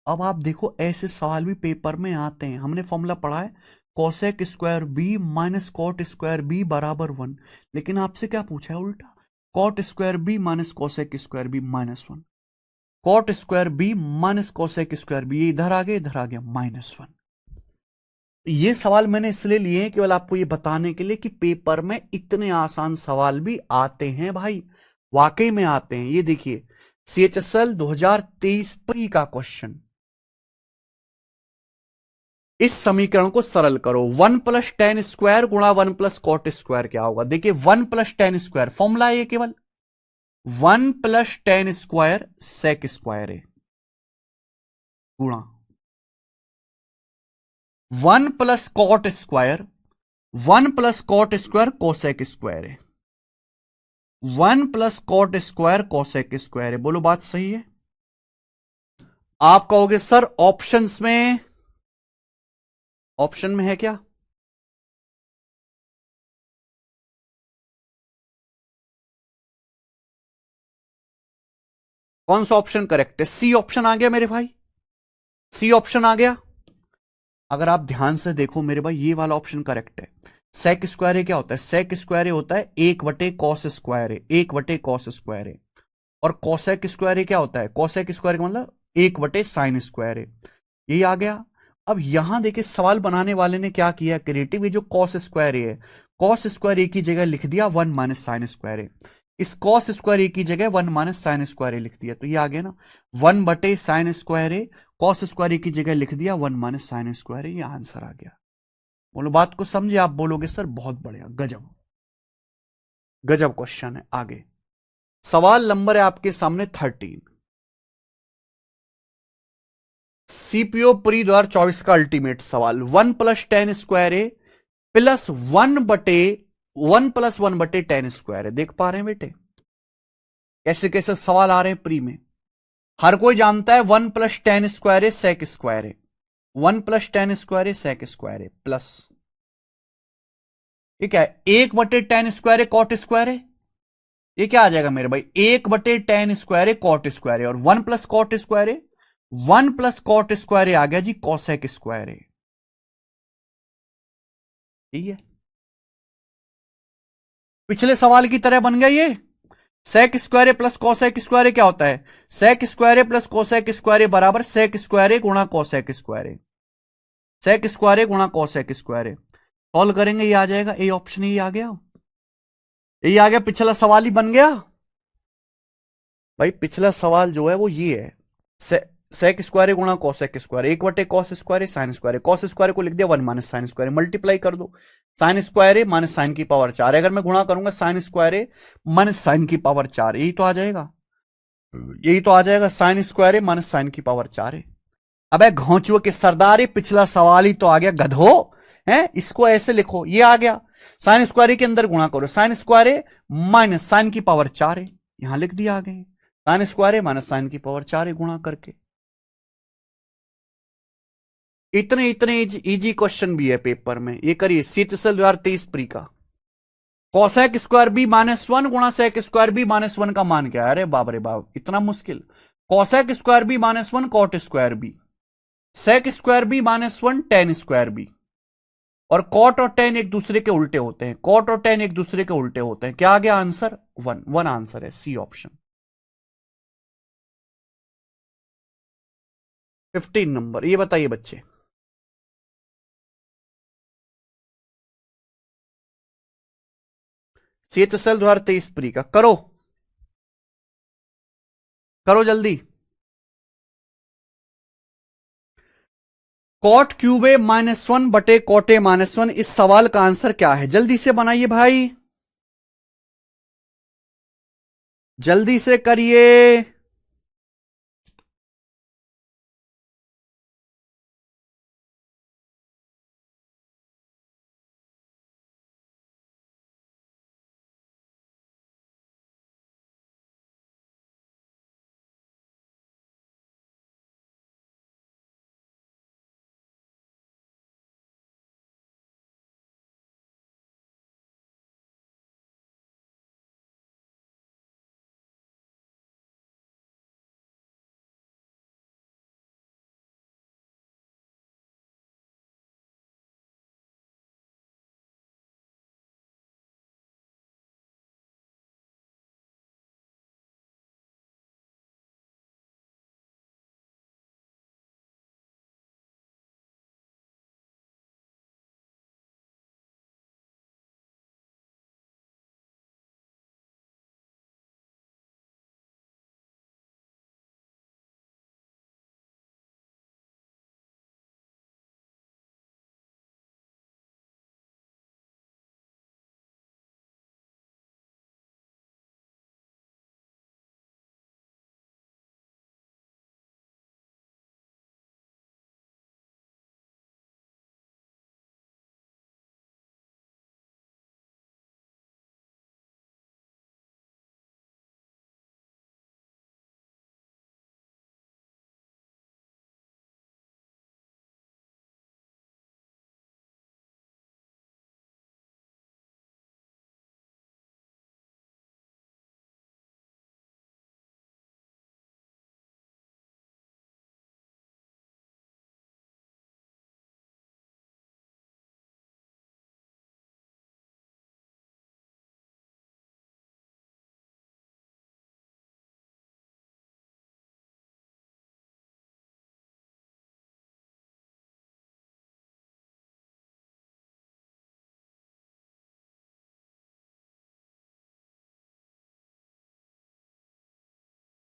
अब आप देखो ऐसे सवाल भी पेपर में आते हैं। हमने फॉर्मूला पढ़ा है cosec square b minus cot square b बराबर 1, लेकिन आपसे क्या पूछा है उल्टा, cot square b minus cosec square b minus 1। Cot square b minus cosec square b, ये इधर आ गया, इधर आ गया -1। ये सवाल मैंने इसलिए लिए हैं केवल आपको ये बताने के लिए कि पेपर में इतने आसान सवाल भी आते हैं भाई, वाकई में आते हैं। ये देखिए CHSL 2023 प्री का क्वेश्चन, इस समीकरण को सरल करो। 1 प्लस टेन स्क्वायर गुणा 1 प्लस कॉट स्क्वायर क्या होगा। देखिए 1 प्लस टेन स्क्वायर फॉर्मूला है केवल 1 plus tan square sec square है गुणा 1 plus cot square, 1 plus cot square cosec square है, 1 plus cot square cosec square है। बोलो बात सही है। आप कहोगे सर ऑप्शंस में, ऑप्शन में है क्या, कौन सा ऑप्शन करेक्ट है। सी ऑप्शन आ गया मेरे भाई, सी ऑप्शन आ गया। अगर आप ध्यान से देखो मेरे भाई ये वाला ऑप्शन करेक्ट है। सेक स्क्वायर क्या होता है, सेक स्क्वायर होता है 1/कॉस स्क्वायर है, 1/कॉस स्क्वायर है। और कॉसेक स्क्वायर क्या होता है, कॉसेक स्क्वायर का मतलब 1/साइन स्क्वायर है। यही आ गया। अब यहां देखिए सवाल बनाने वाले ने क्या किया क्रिएटिव, ये जो कॉस स्क्वायर है, कॉस स्क्वायर एक ही जगह लिख दिया 1 माइनस साइन स्क्वायर है। इस कॉस स्क्वायर एक ही जगह 1 माइनस साइन स्क्वायर लिख दिया, तो ये आ गया ना 1/साइन स्क्वायर है। कॉस स्क्वायर एक ही जगह लिख दिया 1 माइनस साइन स्क्वायर है, ये आंसर आ गया। बोलो बात को समझे। आप बोलोगे सर बहुत बढ़िया, गजब गजब क्वेश्चन है। आगे सवाल नंबर है आपके सामने 13, सीपीओ प्री 2024 का अल्टीमेट सवाल। 1 प्लस टेन स्क्वायर है प्लस 1 प्लस 1/10 स्क्वायर है। देख पा रहे हैं बेटे कैसे कैसे सवाल आ रहे हैं प्री में। हर कोई जानता है 1 प्लस टेन स्क्वायर है सेक स्क्वायर है, 1 प्लस टेन स्क्वायर है सेक स्क्वायर है प्लस, ठीक है 1/10 स्क्वायर है कॉट स्क्वायर है। ये क्या आ जाएगा मेरे भाई 1/10 स्क्वायर है कॉट स्क्वायर है, और 1 प्लस कॉट स्क्वायर है, 1 प्लस कॉट स्क्वायर आ गया जी कॉसेक स्क्वायर है। ठीक है पिछले सवाल की तरह बन गया ये। Sec square plus cosec square क्या होता है, sec square plus cosec square बराबर सेक स्क्वायर गुणा कॉसेक स्क्वायर, सेक स्क्वायर गुणा कॉसेक स्क्वायर। सॉल्व करेंगे ये आ जाएगा, ए ऑप्शन ही आ गया, ये आ गया, पिछला सवाल ही बन गया। भाई पिछला सवाल जो है वो ये है, सेक स्क्वायर गुणा कॉसेक स्क्वायर, 1/कॉस square sine square, cos square को लिख दिया 1 माइनस साइन स्क्वायर, मल्टीप्लाई कर दो, साइन स्क्वायर माइनस साइन की पावर 4, अगर मैं गुणा करूंगा साइन स्क्वायर माइनस साइन की पावर 4, यही तो आ जाएगा, यही तो आ जाएगा साइन स्क्वायर माइनस साइन की पावर 4 है। अबे घोंचुओ के सरदार पिछला सवाल ही तो आ गया गधो है, इसको ऐसे लिखो, ये आ गया साइन स्क्वायर के अंदर गुणा करो, साइन स्क्वायर माइनस साइन की पावर 4 है, यहां लिख दिया आगे साइन स्क्वायर माइनस साइन की पावर 4 है गुणा करके। इतने इतने इजी क्वेश्चन भी है पेपर में, ये करिए CHSL 2023 प्री का। कॉसेक स्क्वायर बी -1 गुणा सेक स्क्वायर बी -1 का मान क्या है, अरे बाप रे बाप इतना मुश्किल। Cosec square b -1 cot square b, sec square b -1 tan square b, और कॉट और टेन एक दूसरे के उल्टे होते हैं, कॉट और टेन एक दूसरे के उल्टे होते हैं। क्या आ गया आंसर, 1 1 आंसर है सी ऑप्शन। 15 नंबर, ये बताइए बच्चे, CHSL 2023 प्री का करो, करो जल्दी। कॉट क्यूबे -1/कॉटे -1, इस सवाल का आंसर क्या है, जल्दी से बनाइए भाई, जल्दी से करिए।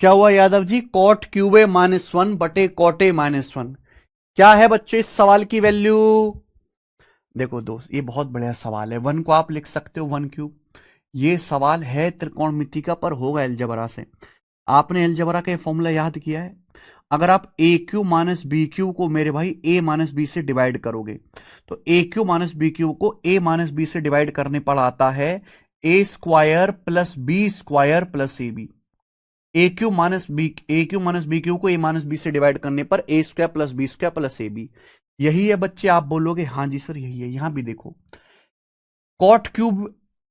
क्या हुआ यादव जी? कॉट क्यूब ए -1 बटे कॉट ए -1 क्या है बच्चों इस सवाल की वैल्यू? देखो दोस्त, ये बहुत बढ़िया सवाल है। 1 को आप लिख सकते हो 1 क्यूब। ये सवाल है त्रिकोणमिति का, पर होगा एलजबरा से। आपने एलजबरा का फॉर्मूला याद किया है? अगर आप A cube minus B cube को मेरे भाई ए माइनस बी से डिवाइड करोगे, तो A cube minus B cube को ए माइनस बी से डिवाइड करने पर आता है A square plus B square plus A B. A cube minus B cube को ए माइनस बी से डिवाइड करने पर A square plus B square plus A B. यही है बच्चे, आप बोलोगे हाँ जी सर यही है। यहां भी देखो, कॉट क्यूब,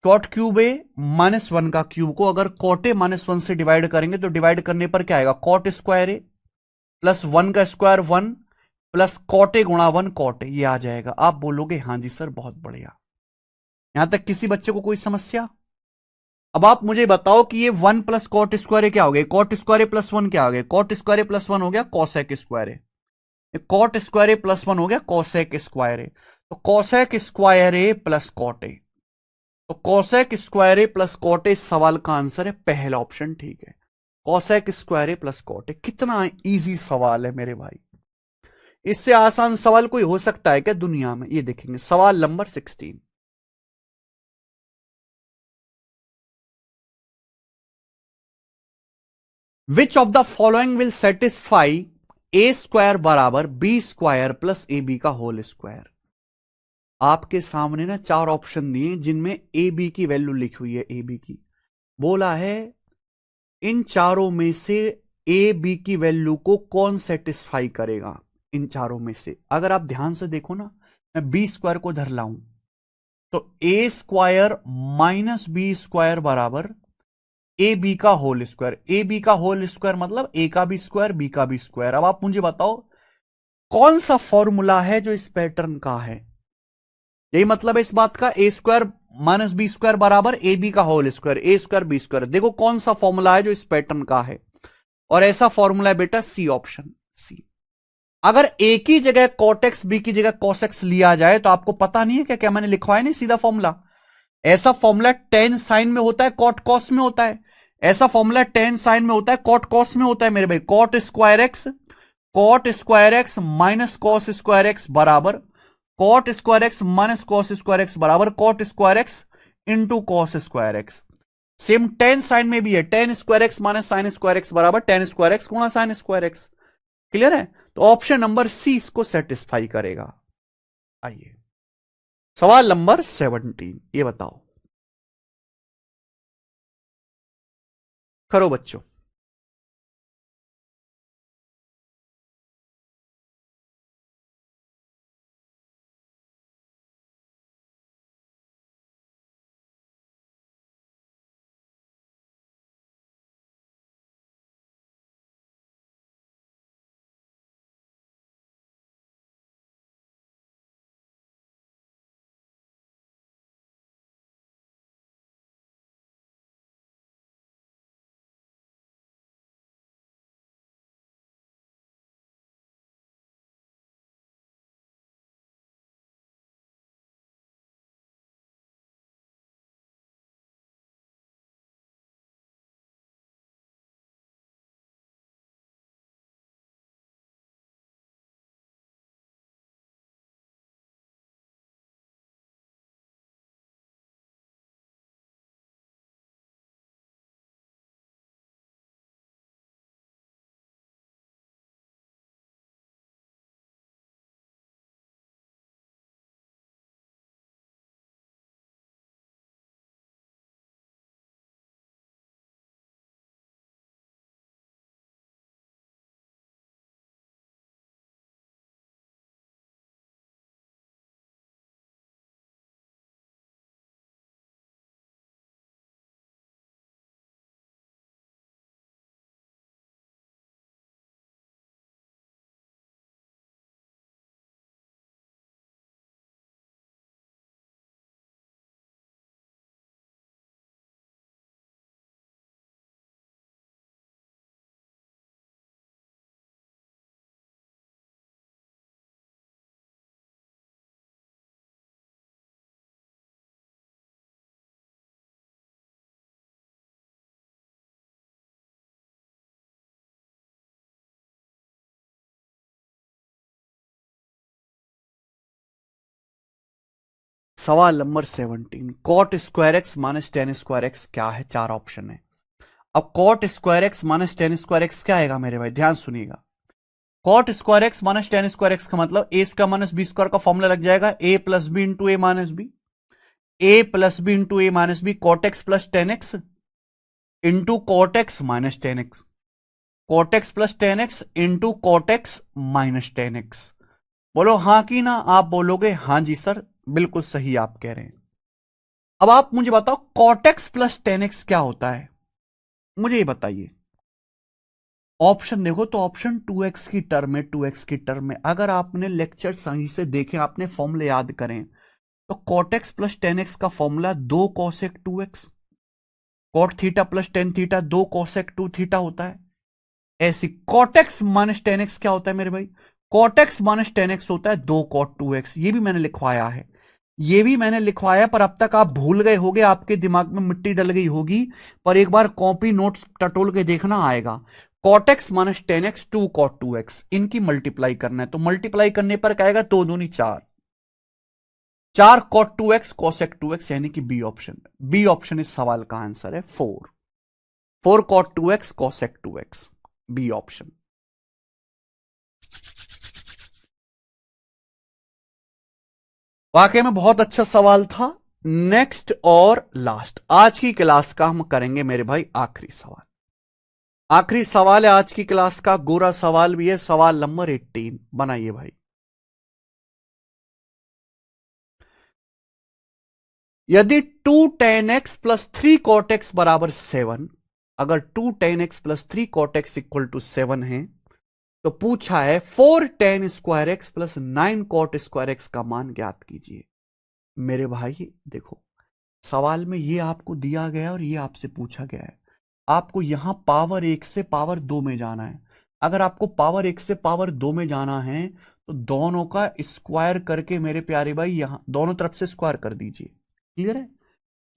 कॉट क्यूब ए -1 का क्यूब को अगर कॉट ए -1 से डिवाइड करेंगे तो डिवाइड करने पर क्या आएगा? कॉट स्क्वायर ए प्लस 1 का स्क्वायर 1 प्लस कॉट ए गुणा 1 कॉट ए, ये आ जाएगा। आप बोलोगे हाँ जी सर बहुत बढ़िया। यहां तक किसी बच्चे को कोई समस्या? अब आप मुझे बताओ कि ये 1 प्लस कॉट स्क्वायर क्या हो गया? कॉट स्क्वायर प्लस 1 क्या हो गया? कॉट स्क्वायर प्लस 1 हो गया cosec square. Cot square plus 1 हो गया कॉसेक स्क्वायर। तो cosec square A plus cot A, तो cosec square A plus cot A, सवाल का आंसर है पहला ऑप्शन। ठीक है, cosec square A plus cot A. कितना इजी सवाल है मेरे भाई, इससे आसान सवाल कोई हो सकता है क्या दुनिया में? ये देखेंगे सवाल नंबर 16। Which of the following will satisfy A square बराबर B square plus A B का होल स्क्वायर। आपके सामने ना 4 ऑप्शन दिए जिनमें ए बी की वैल्यू लिखी हुई है। ए बी की बोला है इन चारों में से ए बी की वैल्यू को कौन सेटिस्फाई करेगा? इन चारों में से अगर आप ध्यान से देखो ना, मैं बी स्क्वायर को धर लाऊं तो A square minus B square बराबर ए बी का होल स्क्वायर। ए बी का होल स्क्वायर मतलब ए का भी स्क्वायर बी का भी स्क्वायर। अब आप मुझे बताओ कौन सा फॉर्मूला है जो इस पैटर्न का है? यही मतलब है इस बात का, ए स्क्वायर माइनस बी स्क्वायर बराबर ए बी का होल स्क्वायर, ए स्क्वायर बी स्क्वायर। देखो कौन सा फॉर्मूला है जो इस पैटर्न का है, और ऐसा फॉर्मूला है बेटा सी ऑप्शन, सी। अगर ए की जगह कॉटेक्स बी की जगह कॉसेक्स लिया जाए तो आपको पता नहीं है क्या? क्या मैंने लिखवाया नहीं सीधा फॉर्मूला? ऐसा फॉर्मूला टेन साइन में होता है, कॉट कॉस में होता है। ऐसा फॉर्मूला टेन साइन में होता है, कॉट कॉस में होता है मेरे भाई। Cot square X minus cos square X बराबर cot square X minus cos square X बराबर cot square X into cos square X. Same tan sine में भी है, tan square X minus sine square X बराबर tan square X गुणा sine square X. Clear है? तो option number C इसको satisfy करेगा। आइए सवाल नंबर 17, ये बताओ। करो बच्चों। सवाल नंबर 17, cot square X minus tan square X क्या है? 4 ऑप्शन है। अब cot square X minus tan square X क्या आएगा मेरे भाई? ध्यान सुनिएगा। Cot square X minus tan square x का मतलब A square minus B square का फॉर्मूला लग जाएगा A plus B into A minus B, A plus B into A minus B, cot x plus tan x into cot x minus tan x, cot x plus tan x into cot x minus tan x. बोलो हां की ना? आप बोलोगे हां जी sir, बिल्कुल सही आप कह रहे हैं। अब आप मुझे बताओ cot x plus tan x क्या होता है, मुझे ये बताइए। ऑप्शन देखो तो ऑप्शन 2x की टर्म है, 2x की टर्म में अगर आपने लेक्चर सही से देखे, आपने फॉर्मूले याद करें तो cot x plus tan X का formula 2 cosec 2x, cot theta plus tan theta 2 cosec 2 theta होता है। ऐसी cot x minus tan x क्या होता है मेरे भाई? Cot x minus tan X होता है 2 कॉट 2x। ये भी मैंने लिखवाया है, ये भी मैंने लिखवाया, पर अब तक आप भूल गए होगे, आपके दिमाग में मिट्टी डल गई होगी, पर एक बार कॉपी नोट्स टटोल के देखना आएगा। Cot x minus tan x 2 cot 2x, इनकी मल्टीप्लाई करना है, तो मल्टीप्लाई करने पर क्या आएगा? 2 दूनी 4, 4 कॉट 2x कोसेक 2x, यानी कि बी ऑप्शन। बी ऑप्शन इस सवाल का आंसर है 4 cot 2x cosec 2x, B option. वाकई में बहुत अच्छा सवाल था। नेक्स्ट और लास्ट आज की क्लास का हम करेंगे मेरे भाई आखिरी सवाल। आखिरी सवाल है आज की क्लास का, गोरा सवाल भी है, सवाल नंबर 18 बनाइए भाई। यदि 2 tan x plus 3 cot x बराबर 7, अगर 2 tan x plus 3 cot x equal to 7 है, तो पूछा है 4 tan square x plus 9 cot square x का मान ज्ञात कीजिए। मेरे भाई देखो, सवाल में ये आपको दिया गया है और ये आपसे पूछा गया है, आपको यहां पावर 1 से पावर 2 में जाना है। अगर आपको पावर 1 से पावर 2 में जाना है तो दोनों का स्क्वायर करके मेरे प्यारे भाई यहां दोनों तरफ से स्क्वायर कर दीजिए। क्लियर है?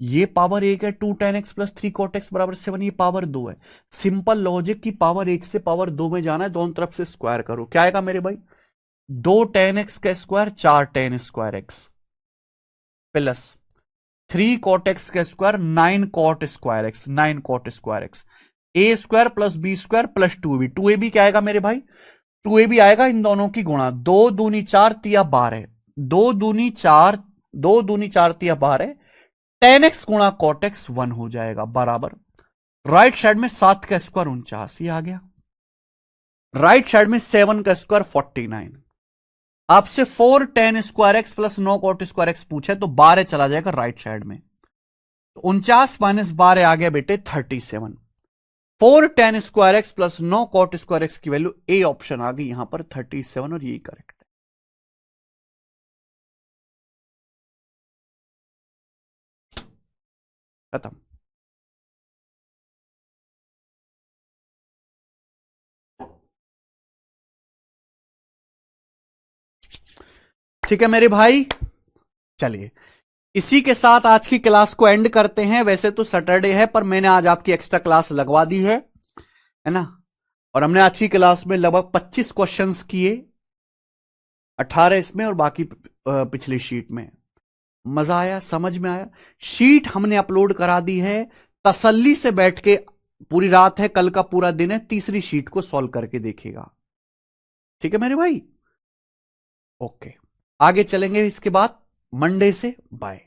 ये पावर 1 है, 2 tan x plus 3 cot x बराबर 7, ये पावर 2 है। सिंपल लॉजिक की पावर 1 से पावर 2 में जाना है, दोनों तरफ से स्क्वायर करो, क्या आएगा मेरे भाई? 2 tan x का square 4 tan square x plus 3 cot x का square 9 cot square x, 9 cot square x, A square plus B square plus 2ab, 2ab क्या आएगा मेरे भाई? 2ab आएगा इन दोनों की गुणा, 2 दूनी 4 तिया 12, 2 दूनी 4, 2 दूनी 4 तिया 12, tan x गुणा cot x 1 हो जाएगा बराबर, राइट साइड में 7 का स्क्वायर 49 आ गया, राइट साइड में 7 का स्क्वायर 49। आपसे 4 tan square x plus 9 cot square x पूछे तो 12 चला जाएगा राइट साइड में, तो 49 माइनस 12 आ गया बेटे 37। 4 tan square x plus 9 cot square x की वैल्यू ए ऑप्शन आ गई यहां पर 37, और यही करेक्ट है। खत्म। ठीक है मेरे भाई, चलिए इसी के साथ आज की क्लास को एंड करते हैं। वैसे तो सैटरडे है, पर मैंने आज आपकी एक्स्ट्रा क्लास लगवा दी है ना, और हमने आज की क्लास में लगभग 25 क्वेश्चंस किए, 18 इसमें और बाकी पिछली शीट में। मजा आया? समझ में आया? शीट हमने अपलोड करा दी है, तसल्ली से बैठ के, पूरी रात है, कल का पूरा दिन है, तीसरी शीट को सॉल्व करके देखेगा। ठीक है मेरे भाई? ओके, आगे चलेंगे इसके बाद मंडे से। बाय।